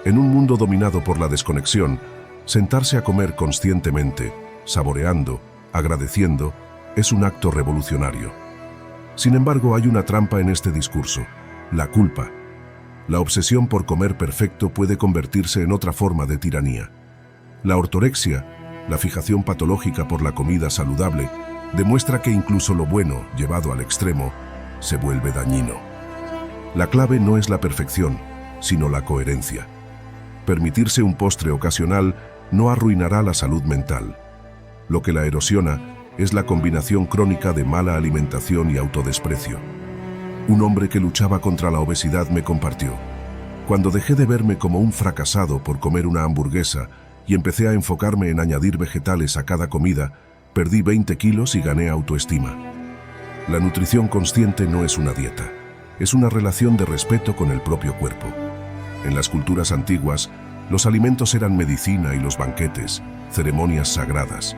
En un mundo dominado por la desconexión, sentarse a comer conscientemente, saboreando, agradeciendo, es un acto revolucionario. Sin embargo, hay una trampa en este discurso: la culpa. La obsesión por comer perfecto puede convertirse en otra forma de tiranía. La ortorexia, la fijación patológica por la comida saludable, demuestra que incluso lo bueno, llevado al extremo, se vuelve dañino. La clave no es la perfección, sino la coherencia. Permitirse un postre ocasional no arruinará la salud mental. Lo que la erosiona es la combinación crónica de mala alimentación y autodesprecio. Un hombre que luchaba contra la obesidad me compartió: cuando dejé de verme como un fracasado por comer una hamburguesa y empecé a enfocarme en añadir vegetales a cada comida, perdí 20 kilos y gané autoestima. La nutrición consciente no es una dieta, es una relación de respeto con el propio cuerpo. En las culturas antiguas, los alimentos eran medicina y los banquetes, ceremonias sagradas.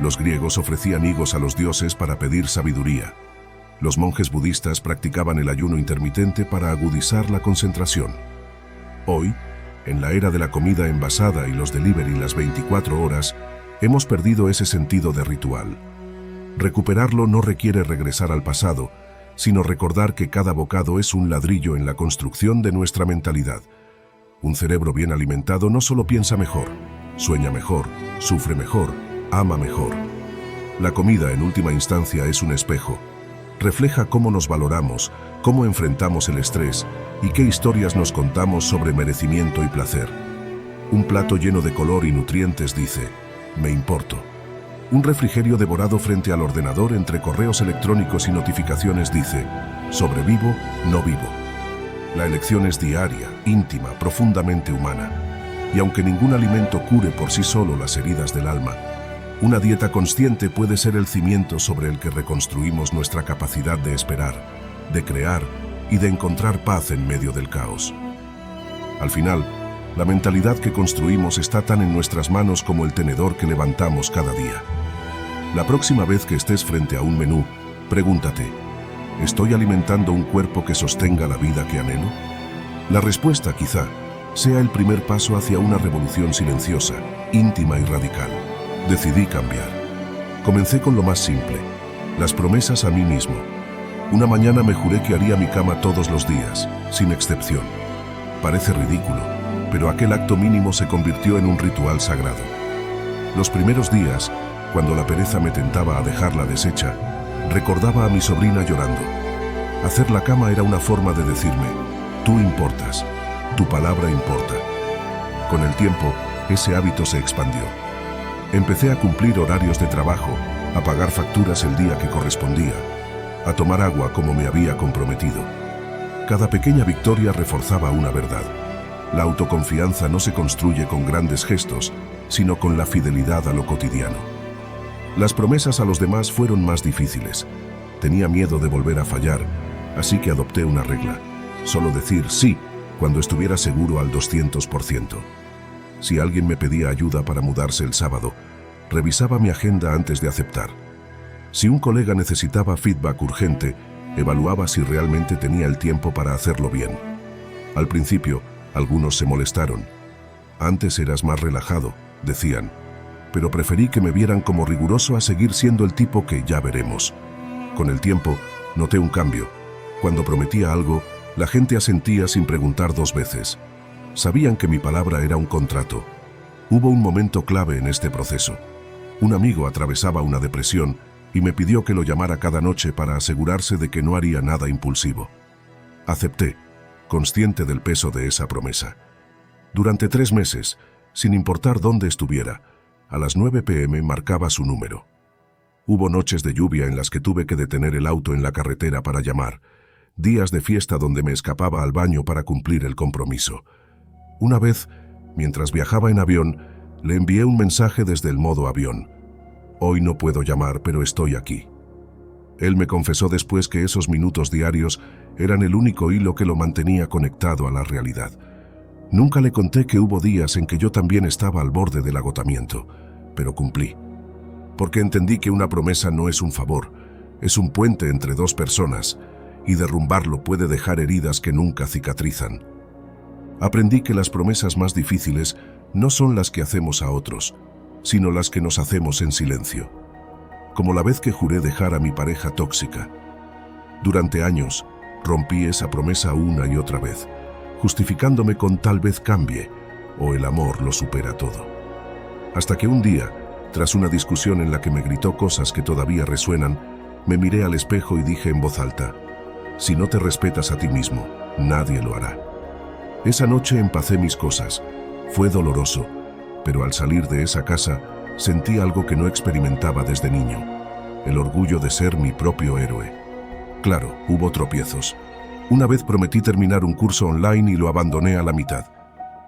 Los griegos ofrecían higos a los dioses para pedir sabiduría. Los monjes budistas practicaban el ayuno intermitente para agudizar la concentración. Hoy, en la era de la comida envasada y los delivery las 24 horas, hemos perdido ese sentido de ritual. Recuperarlo no requiere regresar al pasado, sino recordar que cada bocado es un ladrillo en la construcción de nuestra mentalidad. Un cerebro bien alimentado no solo piensa mejor, sueña mejor, sufre mejor, ama mejor. La comida, en última instancia, es un espejo. Refleja cómo nos valoramos, cómo enfrentamos el estrés y qué historias nos contamos sobre merecimiento y placer. Un plato lleno de color y nutrientes dice, me importo. Un refrigerio devorado frente al ordenador entre correos electrónicos y notificaciones dice, sobrevivo, no vivo. La elección es diaria, íntima, profundamente humana. Y aunque ningún alimento cure por sí solo las heridas del alma, una dieta consciente puede ser el cimiento sobre el que reconstruimos nuestra capacidad de esperar, de crear y de encontrar paz en medio del caos. Al final, la mentalidad que construimos está tan en nuestras manos como el tenedor que levantamos cada día. La próxima vez que estés frente a un menú, pregúntate, ¿estoy alimentando un cuerpo que sostenga la vida que anhelo? La respuesta, quizá, sea el primer paso hacia una revolución silenciosa, íntima y radical. Decidí cambiar. Comencé con lo más simple, las promesas a mí mismo. Una mañana me juré que haría mi cama todos los días, sin excepción. Parece ridículo, pero aquel acto mínimo se convirtió en un ritual sagrado. Los primeros días, cuando la pereza me tentaba a dejarla deshecha, recordaba a mi sobrina llorando. Hacer la cama era una forma de decirme, tú importas, tu palabra importa. Con el tiempo, ese hábito se expandió. Empecé a cumplir horarios de trabajo, a pagar facturas el día que correspondía, a tomar agua como me había comprometido. Cada pequeña victoria reforzaba una verdad. La autoconfianza no se construye con grandes gestos, sino con la fidelidad a lo cotidiano. Las promesas a los demás fueron más difíciles. Tenía miedo de volver a fallar, así que adopté una regla. Solo decir sí cuando estuviera seguro al 200%. Si alguien me pedía ayuda para mudarse el sábado, revisaba mi agenda antes de aceptar. Si un colega necesitaba feedback urgente, evaluaba si realmente tenía el tiempo para hacerlo bien. Al principio, algunos se molestaron. Antes eras más relajado, decían, pero preferí que me vieran como riguroso a seguir siendo el tipo que ya veremos. Con el tiempo, noté un cambio. Cuando prometía algo, la gente asentía sin preguntar dos veces. Sabían que mi palabra era un contrato. Hubo un momento clave en este proceso. Un amigo atravesaba una depresión y me pidió que lo llamara cada noche para asegurarse de que no haría nada impulsivo. Acepté, consciente del peso de esa promesa. Durante 3 meses, sin importar dónde estuviera, a las 9 p.m. marcaba su número. Hubo noches de lluvia en las que tuve que detener el auto en la carretera para llamar, días de fiesta donde me escapaba al baño para cumplir el compromiso. Una vez, mientras viajaba en avión, le envié un mensaje desde el modo avión. Hoy no puedo llamar, pero estoy aquí. Él me confesó después que esos minutos diarios eran el único hilo que lo mantenía conectado a la realidad. Nunca le conté que hubo días en que yo también estaba al borde del agotamiento, pero cumplí. Porque entendí que una promesa no es un favor, es un puente entre dos personas, y derrumbarlo puede dejar heridas que nunca cicatrizan. Aprendí que las promesas más difíciles no son las que hacemos a otros, sino las que nos hacemos en silencio. Como la vez que juré dejar a mi pareja tóxica. Durante años, rompí esa promesa una y otra vez, justificándome con tal vez cambie, o el amor lo supera todo. Hasta que un día, tras una discusión en la que me gritó cosas que todavía resuenan, me miré al espejo y dije en voz alta, si no te respetas a ti mismo, nadie lo hará. Esa noche empacé mis cosas. Fue doloroso, pero al salir de esa casa, sentí algo que no experimentaba desde niño, el orgullo de ser mi propio héroe. Claro, hubo tropiezos. Una vez prometí terminar un curso online y lo abandoné a la mitad.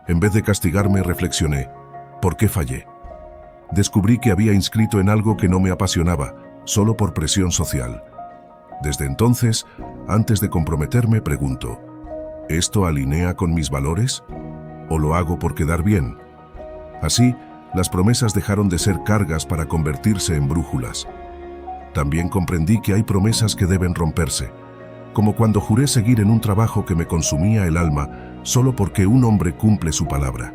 En vez de castigarme, reflexioné, ¿por qué fallé? Descubrí que había inscrito en algo que no me apasionaba, solo por presión social. Desde entonces, antes de comprometerme, pregunto, ¿esto alinea con mis valores? ¿O lo hago por quedar bien? Así, las promesas dejaron de ser cargas para convertirse en brújulas. También comprendí que hay promesas que deben romperse, como cuando juré seguir en un trabajo que me consumía el alma solo porque un hombre cumple su palabra.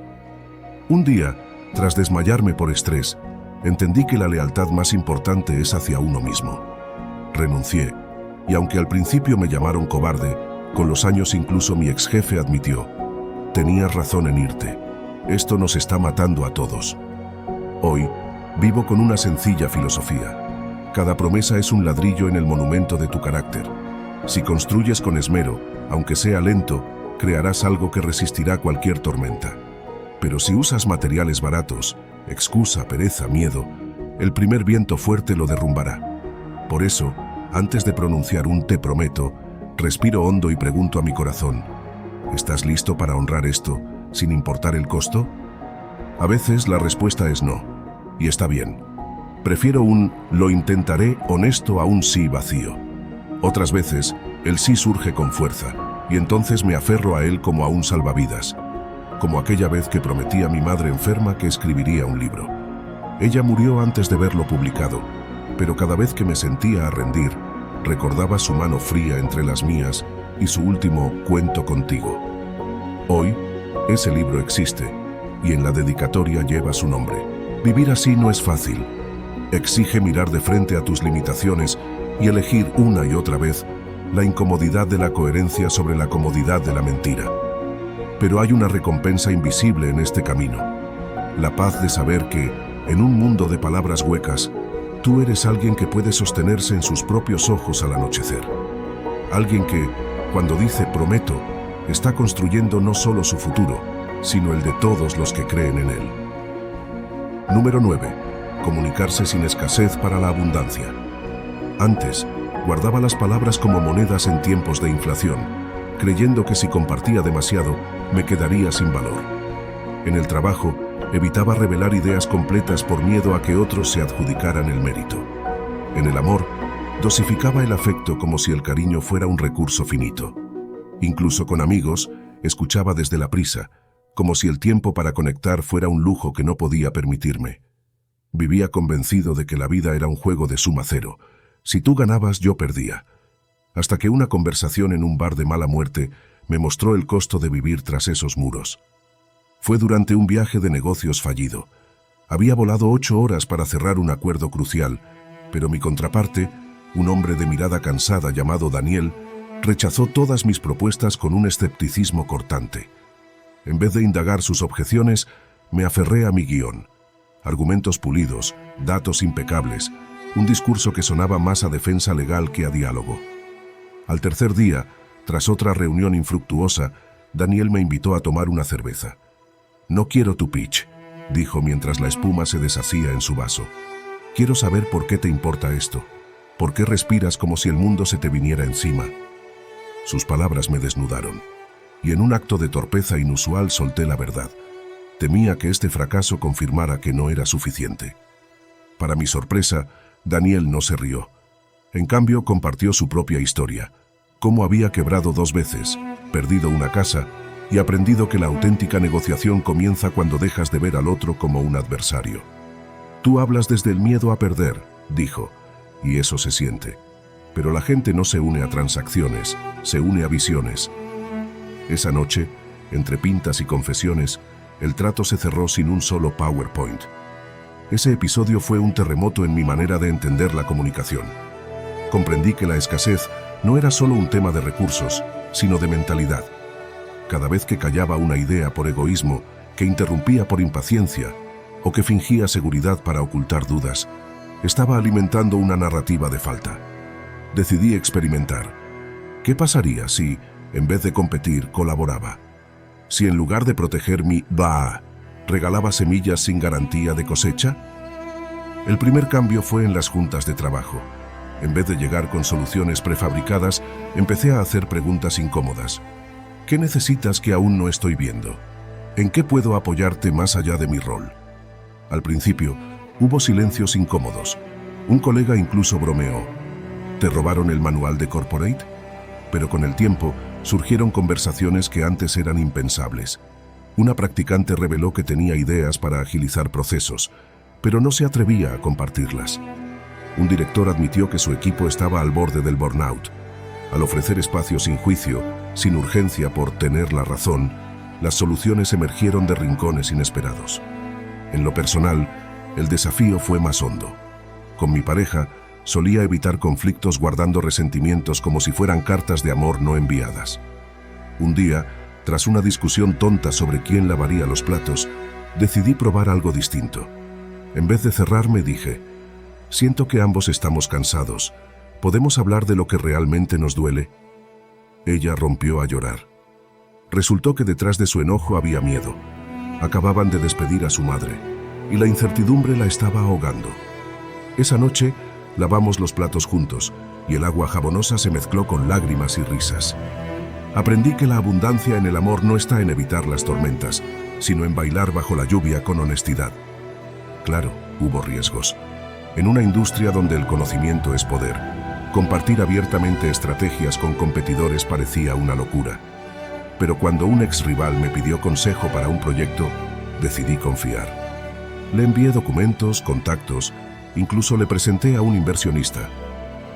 Un día, tras desmayarme por estrés, entendí que la lealtad más importante es hacia uno mismo. Renuncié, y aunque al principio me llamaron cobarde, con los años incluso mi ex jefe admitió, tenías razón en irte, esto nos está matando a todos. Hoy, vivo con una sencilla filosofía. Cada promesa es un ladrillo en el monumento de tu carácter. Si construyes con esmero, aunque sea lento, crearás algo que resistirá cualquier tormenta. Pero si usas materiales baratos, excusa, pereza, miedo, el primer viento fuerte lo derrumbará. Por eso, antes de pronunciar un te prometo, respiro hondo y pregunto a mi corazón, ¿estás listo para honrar esto, sin importar el costo? A veces la respuesta es no, y está bien. Prefiero un lo intentaré honesto a un sí vacío. Otras veces, el sí surge con fuerza, y entonces me aferro a él como a un salvavidas, como aquella vez que prometí a mi madre enferma que escribiría un libro. Ella murió antes de verlo publicado, pero cada vez que me sentía a rendir, recordaba su mano fría entre las mías y su último cuento contigo. Hoy, ese libro existe, y en la dedicatoria lleva su nombre. Vivir así no es fácil. Exige mirar de frente a tus limitaciones y elegir una y otra vez la incomodidad de la coherencia sobre la comodidad de la mentira. Pero hay una recompensa invisible en este camino. La paz de saber que, en un mundo de palabras huecas, tú eres alguien que puede sostenerse en sus propios ojos al anochecer. Alguien que, cuando dice prometo, está construyendo no solo su futuro, sino el de todos los que creen en él. Número 9. Comunicarse sin escasez para la abundancia. Antes, guardaba las palabras como monedas en tiempos de inflación, creyendo que si compartía demasiado, me quedaría sin valor. En el trabajo, evitaba revelar ideas completas por miedo a que otros se adjudicaran el mérito. En el amor, dosificaba el afecto como si el cariño fuera un recurso finito. Incluso con amigos, escuchaba desde la prisa, como si el tiempo para conectar fuera un lujo que no podía permitirme. Vivía convencido de que la vida era un juego de suma cero. Si tú ganabas, yo perdía. Hasta que una conversación en un bar de mala muerte me mostró el costo de vivir tras esos muros. Fue durante un viaje de negocios fallido. Había volado 8 horas para cerrar un acuerdo crucial, pero mi contraparte, un hombre de mirada cansada llamado Daniel, rechazó todas mis propuestas con un escepticismo cortante. En vez de indagar sus objeciones, me aferré a mi guión. Argumentos pulidos, datos impecables, un discurso que sonaba más a defensa legal que a diálogo. Al tercer día, tras otra reunión infructuosa, Daniel me invitó a tomar una cerveza. «No quiero tu pitch», dijo mientras la espuma se deshacía en su vaso. «Quiero saber por qué te importa esto. ¿Por qué respiras como si el mundo se te viniera encima?» Sus palabras me desnudaron, y en un acto de torpeza inusual solté la verdad. Temía que este fracaso confirmara que no era suficiente. Para mi sorpresa, Daniel no se rió. En cambio, compartió su propia historia, cómo había quebrado 2 veces, perdido una casa y aprendido que la auténtica negociación comienza cuando dejas de ver al otro como un adversario. «Tú hablas desde el miedo a perder», dijo, «y eso se siente. Pero la gente no se une a transacciones, se une a visiones». Esa noche, entre pintas y confesiones, el trato se cerró sin un solo PowerPoint. Ese episodio fue un terremoto en mi manera de entender la comunicación. Comprendí que la escasez no era solo un tema de recursos, sino de mentalidad. Cada vez que callaba una idea por egoísmo, que interrumpía por impaciencia, o que fingía seguridad para ocultar dudas, estaba alimentando una narrativa de falta. Decidí experimentar. ¿Qué pasaría si, en vez de competir, colaboraba? Si en lugar de proteger mi regalaba semillas sin garantía de cosecha? El primer cambio fue en las juntas de trabajo. En vez de llegar con soluciones prefabricadas, empecé a hacer preguntas incómodas. ¿Qué necesitas que aún no estoy viendo? ¿En qué puedo apoyarte más allá de mi rol? Al principio, hubo silencios incómodos. Un colega incluso bromeó. ¿Te robaron el manual de Corporate? Pero con el tiempo, surgieron conversaciones que antes eran impensables. Una practicante reveló que tenía ideas para agilizar procesos, pero no se atrevía a compartirlas. Un director admitió que su equipo estaba al borde del burnout. Al ofrecer espacio sin juicio, sin urgencia por tener la razón, las soluciones emergieron de rincones inesperados. En lo personal, el desafío fue más hondo. Con mi pareja, solía evitar conflictos guardando resentimientos como si fueran cartas de amor no enviadas. Un día, tras una discusión tonta sobre quién lavaría los platos, decidí probar algo distinto. En vez de cerrarme, dije, siento que ambos estamos cansados. ¿Podemos hablar de lo que realmente nos duele? Ella rompió a llorar. Resultó que detrás de su enojo había miedo. Acababan de despedir a su madre, y la incertidumbre la estaba ahogando. Esa noche, lavamos los platos juntos, y el agua jabonosa se mezcló con lágrimas y risas. Aprendí que la abundancia en el amor no está en evitar las tormentas, sino en bailar bajo la lluvia con honestidad. Claro, hubo riesgos. En una industria donde el conocimiento es poder, compartir abiertamente estrategias con competidores parecía una locura. Pero cuando un ex rival me pidió consejo para un proyecto, decidí confiar. Le envié documentos, contactos, incluso le presenté a un inversionista.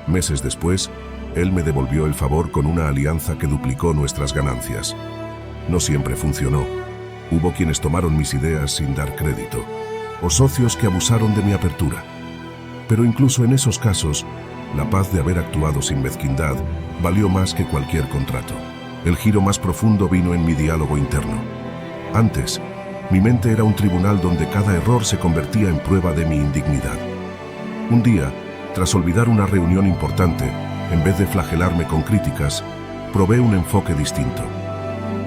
Meses después, él me devolvió el favor con una alianza que duplicó nuestras ganancias. No siempre funcionó. Hubo quienes tomaron mis ideas sin dar crédito, o socios que abusaron de mi apertura. Pero incluso en esos casos, la paz de haber actuado sin mezquindad valió más que cualquier contrato. El giro más profundo vino en mi diálogo interno. Antes, mi mente era un tribunal donde cada error se convertía en prueba de mi indignidad. Un día, tras olvidar una reunión importante, en vez de flagelarme con críticas, probé un enfoque distinto.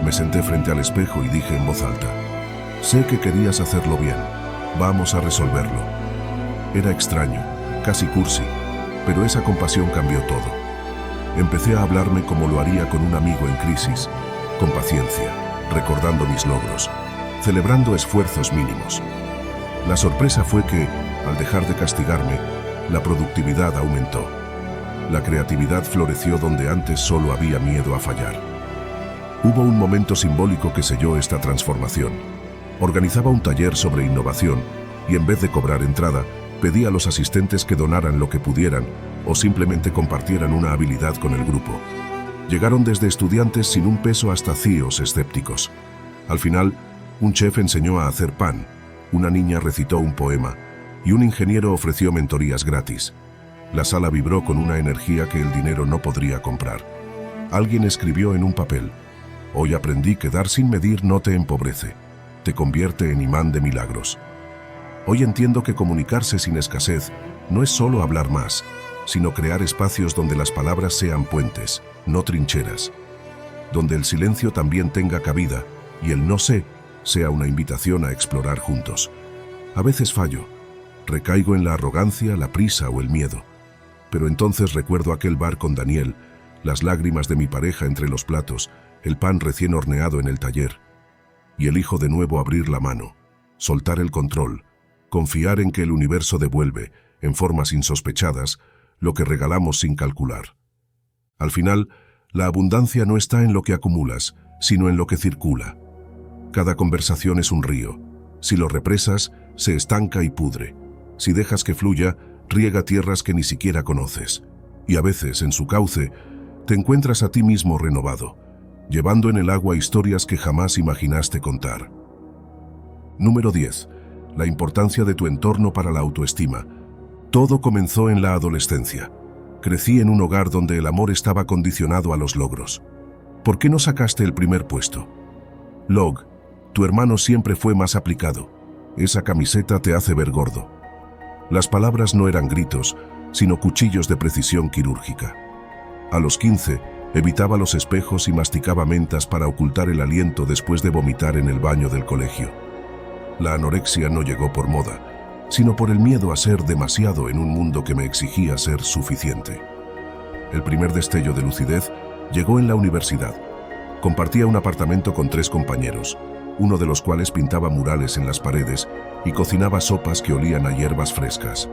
Me senté frente al espejo y dije en voz alta, sé que querías hacerlo bien, vamos a resolverlo. Era extraño, casi cursi, pero esa compasión cambió todo. Empecé a hablarme como lo haría con un amigo en crisis, con paciencia, recordando mis logros, celebrando esfuerzos mínimos. La sorpresa fue que, al dejar de castigarme, la productividad aumentó. La creatividad floreció donde antes solo había miedo a fallar. Hubo un momento simbólico que selló esta transformación. Organizaba un taller sobre innovación y en vez de cobrar entrada, pedí a los asistentes que donaran lo que pudieran o simplemente compartieran una habilidad con el grupo. Llegaron desde estudiantes sin un peso hasta CEOs escépticos. Al final, un chef enseñó a hacer pan, una niña recitó un poema y un ingeniero ofreció mentorías gratis. La sala vibró con una energía que el dinero no podría comprar. Alguien escribió en un papel, hoy aprendí que dar sin medir no te empobrece, te convierte en imán de milagros. Hoy entiendo que comunicarse sin escasez no es solo hablar más, sino crear espacios donde las palabras sean puentes, no trincheras. Donde el silencio también tenga cabida y el no sé sea una invitación a explorar juntos. A veces fallo, recaigo en la arrogancia, la prisa o el miedo. Pero entonces recuerdo aquel bar con Daniel, las lágrimas de mi pareja entre los platos, el pan recién horneado en el taller. Y elijo de nuevo abrir la mano, soltar el control, confiar en que el universo devuelve, en formas insospechadas, lo que regalamos sin calcular. Al final, la abundancia no está en lo que acumulas, sino en lo que circula. Cada conversación es un río. Si lo represas, se estanca y pudre. Si dejas que fluya, riega tierras que ni siquiera conoces. Y a veces, en su cauce, te encuentras a ti mismo renovado, llevando en el agua historias que jamás imaginaste contar. Número 10. La importancia de tu entorno para la autoestima. Todo comenzó en la adolescencia. Crecí en un hogar donde el amor estaba condicionado a los logros. ¿Por qué no sacaste el primer puesto? Log, tu hermano siempre fue más aplicado. Esa camiseta te hace ver gordo. Las palabras no eran gritos, sino cuchillos de precisión quirúrgica. A los 15, evitaba los espejos y masticaba mentas para ocultar el aliento después de vomitar en el baño del colegio. La anorexia no llegó por moda, sino por el miedo a ser demasiado en un mundo que me exigía ser suficiente. El primer destello de lucidez llegó en la universidad. Compartía un apartamento con 3 compañeros, uno de los cuales pintaba murales en las paredes y cocinaba sopas que olían a hierbas frescas.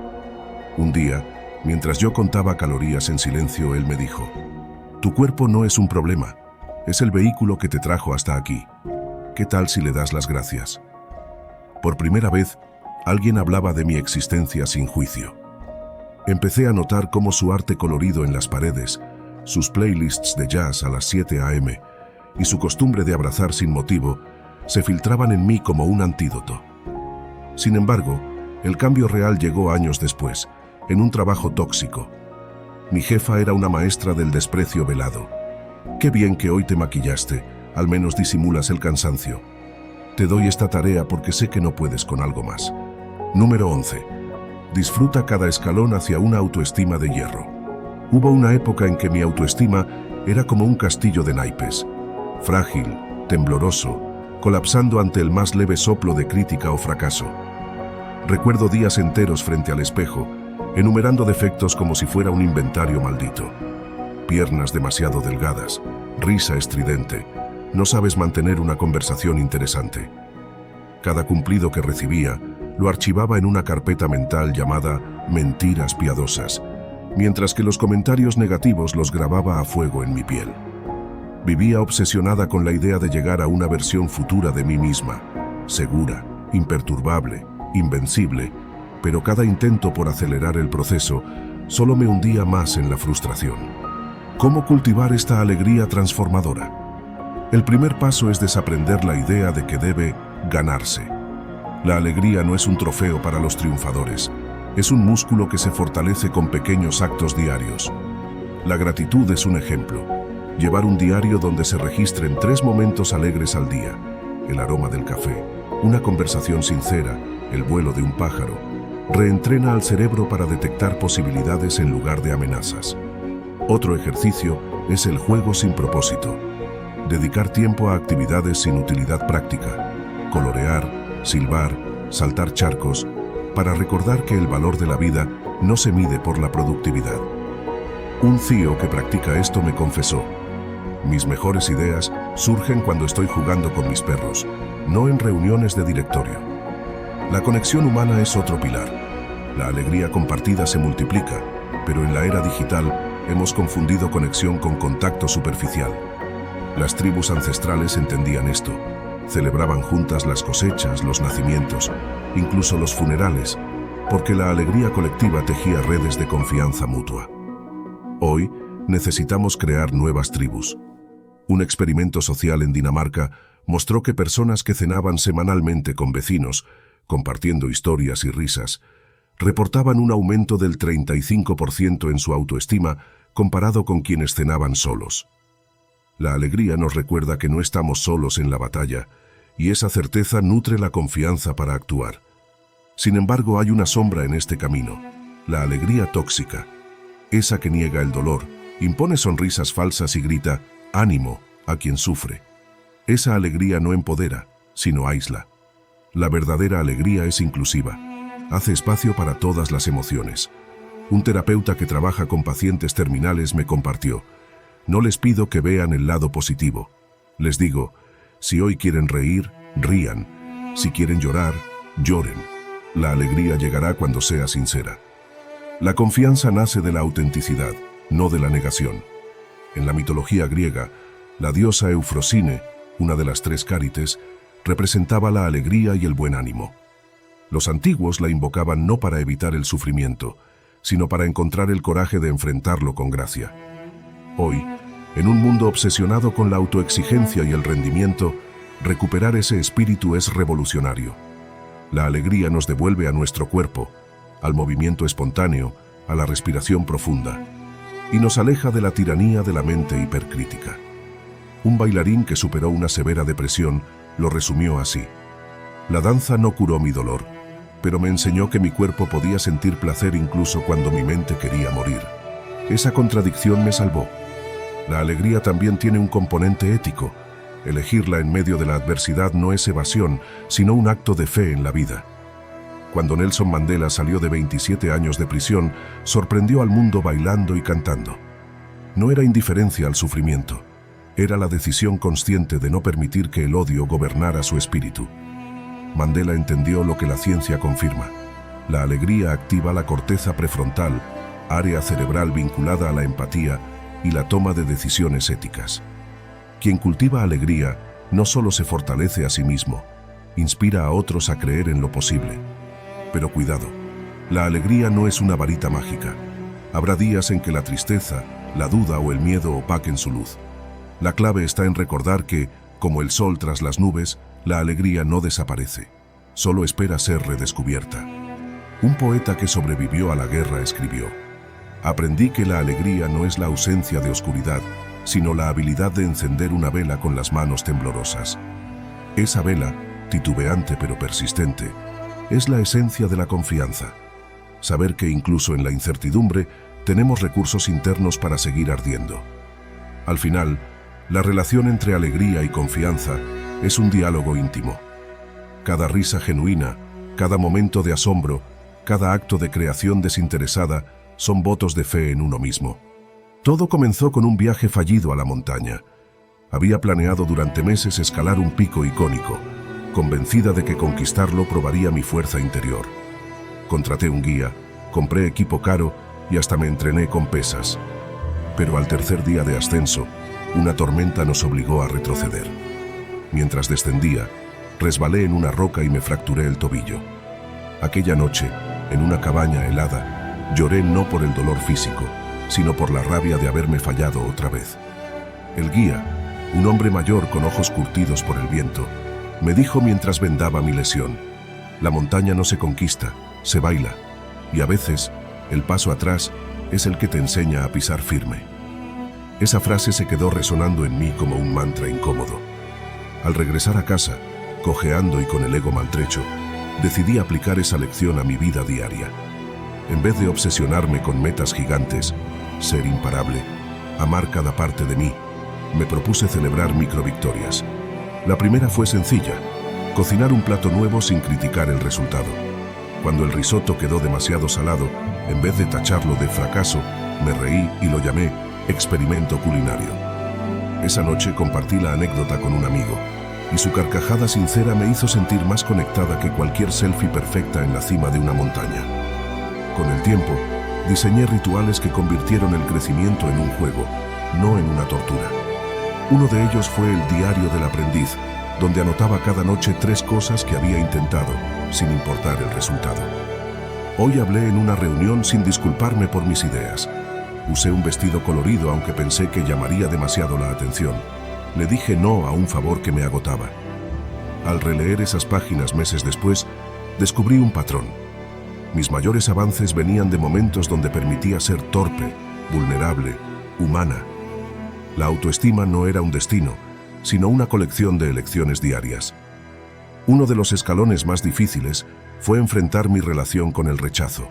Un día, mientras yo contaba calorías en silencio, él me dijo, «Tu cuerpo no es un problema, es el vehículo que te trajo hasta aquí. ¿Qué tal si le das las gracias?» Por primera vez, alguien hablaba de mi existencia sin juicio. Empecé a notar cómo su arte colorido en las paredes, sus playlists de jazz a las 7 a.m. y su costumbre de abrazar sin motivo se filtraban en mí como un antídoto. Sin embargo, el cambio real llegó años después, en un trabajo tóxico. Mi jefa era una maestra del desprecio velado. «Qué bien que hoy te maquillaste, al menos disimulas el cansancio. Te doy esta tarea porque sé que no puedes con algo más». Número 11. Disfruta cada escalón hacia una autoestima de hierro. Hubo una época en que mi autoestima era como un castillo de naipes, frágil, tembloroso, colapsando ante el más leve soplo de crítica o fracaso. Recuerdo días enteros frente al espejo, enumerando defectos como si fuera un inventario maldito. Piernas demasiado delgadas, risa estridente, no sabes mantener una conversación interesante. Cada cumplido que recibía lo archivaba en una carpeta mental llamada mentiras piadosas, mientras que los comentarios negativos los grababa a fuego en mi piel. Vivía obsesionada con la idea de llegar a una versión futura de mí misma, segura, imperturbable, invencible, pero cada intento por acelerar el proceso solo me hundía más en la frustración. ¿Cómo cultivar esta alegría transformadora? El primer paso es desaprender la idea de que debe ganarse. La alegría no es un trofeo para los triunfadores, es un músculo que se fortalece con pequeños actos diarios. La gratitud es un ejemplo. Llevar un diario donde se registren 3 momentos alegres al día: el aroma del café, una conversación sincera, el vuelo de un pájaro, reentrena al cerebro para detectar posibilidades en lugar de amenazas. Otro ejercicio es el juego sin propósito. Dedicar tiempo a actividades sin utilidad práctica, colorear, silbar, saltar charcos, para recordar que el valor de la vida no se mide por la productividad. Un CEO que practica esto me confesó: mis mejores ideas surgen cuando estoy jugando con mis perros, no en reuniones de directorio. La conexión humana es otro pilar. La alegría compartida se multiplica, pero en la era digital hemos confundido conexión con contacto superficial. Las tribus ancestrales entendían esto. Celebraban juntas las cosechas, los nacimientos, incluso los funerales, porque la alegría colectiva tejía redes de confianza mutua. Hoy necesitamos crear nuevas tribus. Un experimento social en Dinamarca mostró que personas que cenaban semanalmente con vecinos, compartiendo historias y risas, reportaban un aumento del 35% en su autoestima comparado con quienes cenaban solos. La alegría nos recuerda que no estamos solos en la batalla, y esa certeza nutre la confianza para actuar. Sin embargo, hay una sombra en este camino: la alegría tóxica, esa que niega el dolor, impone sonrisas falsas y grita «ánimo» a quien sufre. Esa alegría no empodera, sino aísla. La verdadera alegría es inclusiva. Hace espacio para todas las emociones. Un terapeuta que trabaja con pacientes terminales me compartió: no les pido que vean el lado positivo. Les digo, si hoy quieren reír, rían. Si quieren llorar, lloren. La alegría llegará cuando sea sincera. La confianza nace de la autenticidad, no de la negación. En la mitología griega, la diosa Eufrosine, una de las 3 Cárites, representaba la alegría y el buen ánimo. Los antiguos la invocaban no para evitar el sufrimiento, sino para encontrar el coraje de enfrentarlo con gracia. Hoy, en un mundo obsesionado con la autoexigencia y el rendimiento, recuperar ese espíritu es revolucionario. La alegría nos devuelve a nuestro cuerpo, al movimiento espontáneo, a la respiración profunda, y nos aleja de la tiranía de la mente hipercrítica. Un bailarín que superó una severa depresión lo resumió así: la danza no curó mi dolor, pero me enseñó que mi cuerpo podía sentir placer incluso cuando mi mente quería morir. Esa contradicción me salvó. La alegría también tiene un componente ético. Elegirla en medio de la adversidad no es evasión, sino un acto de fe en la vida. Cuando Nelson Mandela salió de 27 años de prisión, sorprendió al mundo bailando y cantando. No era indiferencia al sufrimiento, era la decisión consciente de no permitir que el odio gobernara su espíritu. Mandela entendió lo que la ciencia confirma: la alegría activa la corteza prefrontal, área cerebral vinculada a la empatía y la toma de decisiones éticas. Quien cultiva alegría no solo se fortalece a sí mismo, inspira a otros a creer en lo posible. Pero cuidado, la alegría no es una varita mágica. Habrá días en que la tristeza, la duda o el miedo opaquen su luz. La clave está en recordar que, como el sol tras las nubes, la alegría no desaparece, solo espera ser redescubierta. Un poeta que sobrevivió a la guerra escribió: aprendí que la alegría no es la ausencia de oscuridad, sino la habilidad de encender una vela con las manos temblorosas. Esa vela, titubeante pero persistente, es la esencia de la confianza. Saber que incluso en la incertidumbre tenemos recursos internos para seguir ardiendo. Al final, la relación entre alegría y confianza es un diálogo íntimo. Cada risa genuina, cada momento de asombro, cada acto de creación desinteresada son votos de fe en uno mismo. Todo comenzó con un viaje fallido a la montaña. Había planeado durante meses escalar un pico icónico, convencida de que conquistarlo probaría mi fuerza interior. Contraté un guía, compré equipo caro y hasta me entrené con pesas. Pero al tercer día de ascenso, una tormenta nos obligó a retroceder. Mientras descendía, resbalé en una roca y me fracturé el tobillo. Aquella noche, en una cabaña helada, lloré no por el dolor físico, sino por la rabia de haberme fallado otra vez. El guía, un hombre mayor con ojos curtidos por el viento, me dijo mientras vendaba mi lesión: la montaña no se conquista, se baila, y a veces, el paso atrás es el que te enseña a pisar firme. Esa frase se quedó resonando en mí como un mantra incómodo. Al regresar a casa, cojeando y con el ego maltrecho, decidí aplicar esa lección a mi vida diaria. En vez de obsesionarme con metas gigantes, ser imparable, amar cada parte de mí, me propuse celebrar microvictorias. La primera fue sencilla: cocinar un plato nuevo sin criticar el resultado. Cuando el risotto quedó demasiado salado, en vez de tacharlo de fracaso, me reí y lo llamé experimento culinario. Esa noche compartí la anécdota con un amigo, y su carcajada sincera me hizo sentir más conectada que cualquier selfie perfecta en la cima de una montaña. Con el tiempo, diseñé rituales que convirtieron el crecimiento en un juego, no en una tortura. Uno de ellos fue el diario del aprendiz, donde anotaba cada noche 3 cosas que había intentado, sin importar el resultado. Hoy hablé en una reunión sin disculparme por mis ideas. Usé un vestido colorido aunque pensé que llamaría demasiado la atención. Le dije no a un favor que me agotaba. Al releer esas páginas meses después, descubrí un patrón. Mis mayores avances venían de momentos donde permitía ser torpe, vulnerable, humana. La autoestima no era un destino, sino una colección de elecciones diarias. Uno de los escalones más difíciles fue enfrentar mi relación con el rechazo.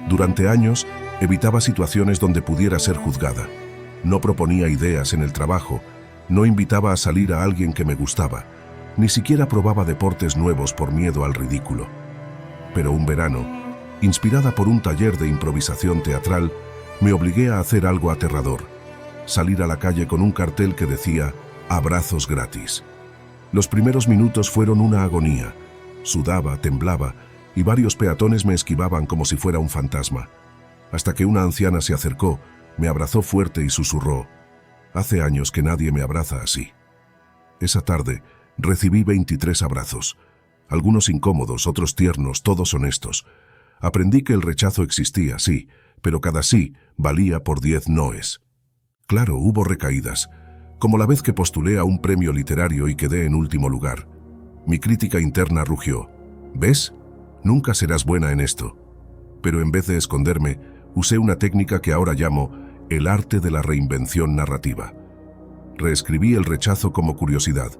Durante años, evitaba situaciones donde pudiera ser juzgada. No proponía ideas en el trabajo, no invitaba a salir a alguien que me gustaba, ni siquiera probaba deportes nuevos por miedo al ridículo. Pero un verano, inspirada por un taller de improvisación teatral, me obligué a hacer algo aterrador: salir a la calle con un cartel que decía «Abrazos gratis». Los primeros minutos fueron una agonía. Sudaba, temblaba, y varios peatones me esquivaban como si fuera un fantasma. Hasta que una anciana se acercó, me abrazó fuerte y susurró: «Hace años que nadie me abraza así». Esa tarde recibí 23 abrazos, algunos incómodos, otros tiernos, todos honestos. Aprendí que el rechazo existía, sí, pero cada sí valía por 10 noes. Claro, hubo recaídas, como la vez que postulé a un premio literario y quedé en último lugar. Mi crítica interna rugió: «¿Ves? Nunca serás buena en esto». Pero en vez de esconderme, usé una técnica que ahora llamo el arte de la reinvención narrativa. Reescribí el rechazo como curiosidad.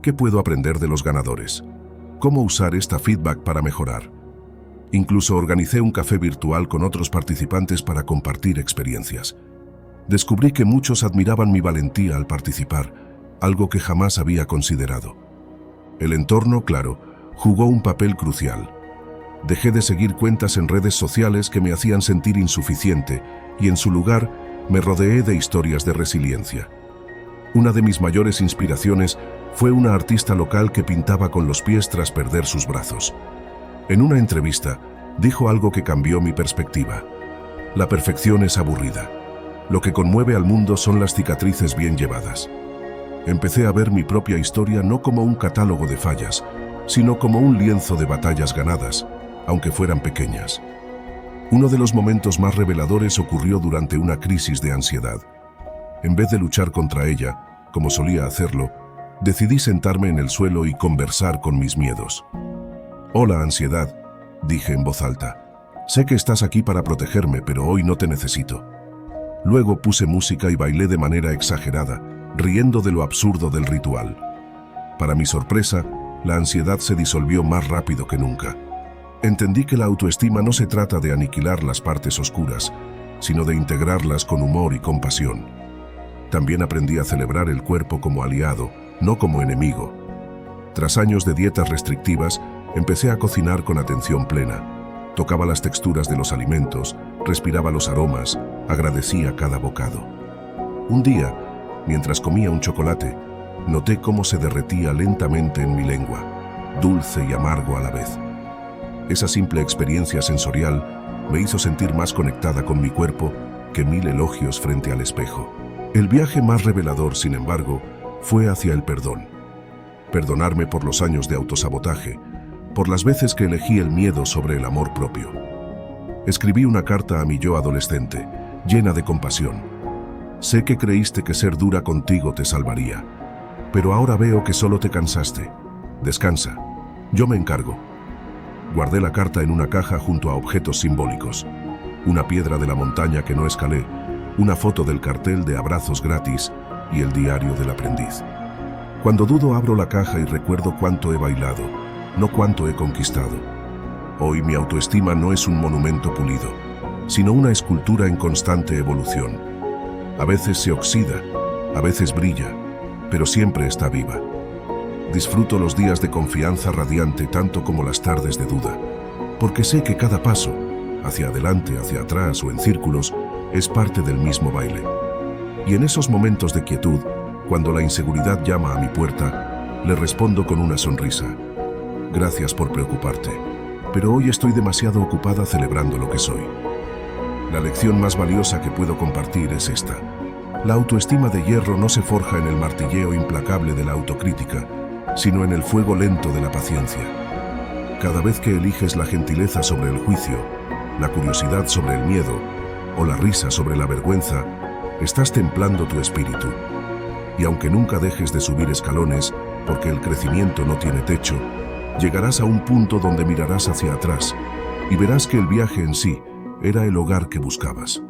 ¿Qué puedo aprender de los ganadores? ¿Cómo usar esta feedback para mejorar? Incluso organicé un café virtual con otros participantes para compartir experiencias. Descubrí que muchos admiraban mi valentía al participar, algo que jamás había considerado. El entorno, claro, jugó un papel crucial. Dejé de seguir cuentas en redes sociales que me hacían sentir insuficiente y en su lugar me rodeé de historias de resiliencia. Una de mis mayores inspiraciones fue una artista local que pintaba con los pies tras perder sus brazos. En una entrevista, dijo algo que cambió mi perspectiva: «La perfección es aburrida. Lo que conmueve al mundo son las cicatrices bien llevadas». Empecé a ver mi propia historia no como un catálogo de fallas, sino como un lienzo de batallas ganadas, aunque fueran pequeñas. Uno de los momentos más reveladores ocurrió durante una crisis de ansiedad. En vez de luchar contra ella, como solía hacerlo, decidí sentarme en el suelo y conversar con mis miedos. «Hola, ansiedad», dije en voz alta. «Sé que estás aquí para protegerme, pero hoy no te necesito». Luego puse música y bailé de manera exagerada, riendo de lo absurdo del ritual. Para mi sorpresa, la ansiedad se disolvió más rápido que nunca. Entendí que la autoestima no se trata de aniquilar las partes oscuras, sino de integrarlas con humor y compasión. También aprendí a celebrar el cuerpo como aliado, no como enemigo. Tras años de dietas restrictivas, empecé a cocinar con atención plena. Tocaba las texturas de los alimentos, respiraba los aromas, agradecía cada bocado. Un día, mientras comía un chocolate, noté cómo se derretía lentamente en mi lengua, dulce y amargo a la vez. Esa simple experiencia sensorial me hizo sentir más conectada con mi cuerpo que 1000 elogios frente al espejo. El viaje más revelador, sin embargo, fue hacia el perdón. Perdonarme por los años de autosabotaje, por las veces que elegí el miedo sobre el amor propio. Escribí una carta a mi yo adolescente, llena de compasión. Sé que creíste que ser dura contigo te salvaría, pero ahora veo que solo te cansaste. Descansa. Yo me encargo. Guardé la carta en una caja junto a objetos simbólicos. Una piedra de la montaña que no escalé, una foto del cartel de abrazos gratis y el diario del aprendiz. Cuando dudo abro la caja y recuerdo cuánto he bailado, no cuánto he conquistado. Hoy mi autoestima no es un monumento pulido, sino una escultura en constante evolución. A veces se oxida, a veces brilla, pero siempre está viva. Disfruto los días de confianza radiante tanto como las tardes de duda, porque sé que cada paso, hacia adelante, hacia atrás o en círculos, es parte del mismo baile. Y en esos momentos de quietud, cuando la inseguridad llama a mi puerta, le respondo con una sonrisa. Gracias por preocuparte, pero hoy estoy demasiado ocupada celebrando lo que soy. La lección más valiosa que puedo compartir es esta. La autoestima de hierro no se forja en el martilleo implacable de la autocrítica, sino en el fuego lento de la paciencia. Cada vez que eliges la gentileza sobre el juicio, la curiosidad sobre el miedo o la risa sobre la vergüenza, estás templando tu espíritu. Y aunque nunca dejes de subir escalones, porque el crecimiento no tiene techo, llegarás a un punto donde mirarás hacia atrás y verás que el viaje en sí era el hogar que buscabas.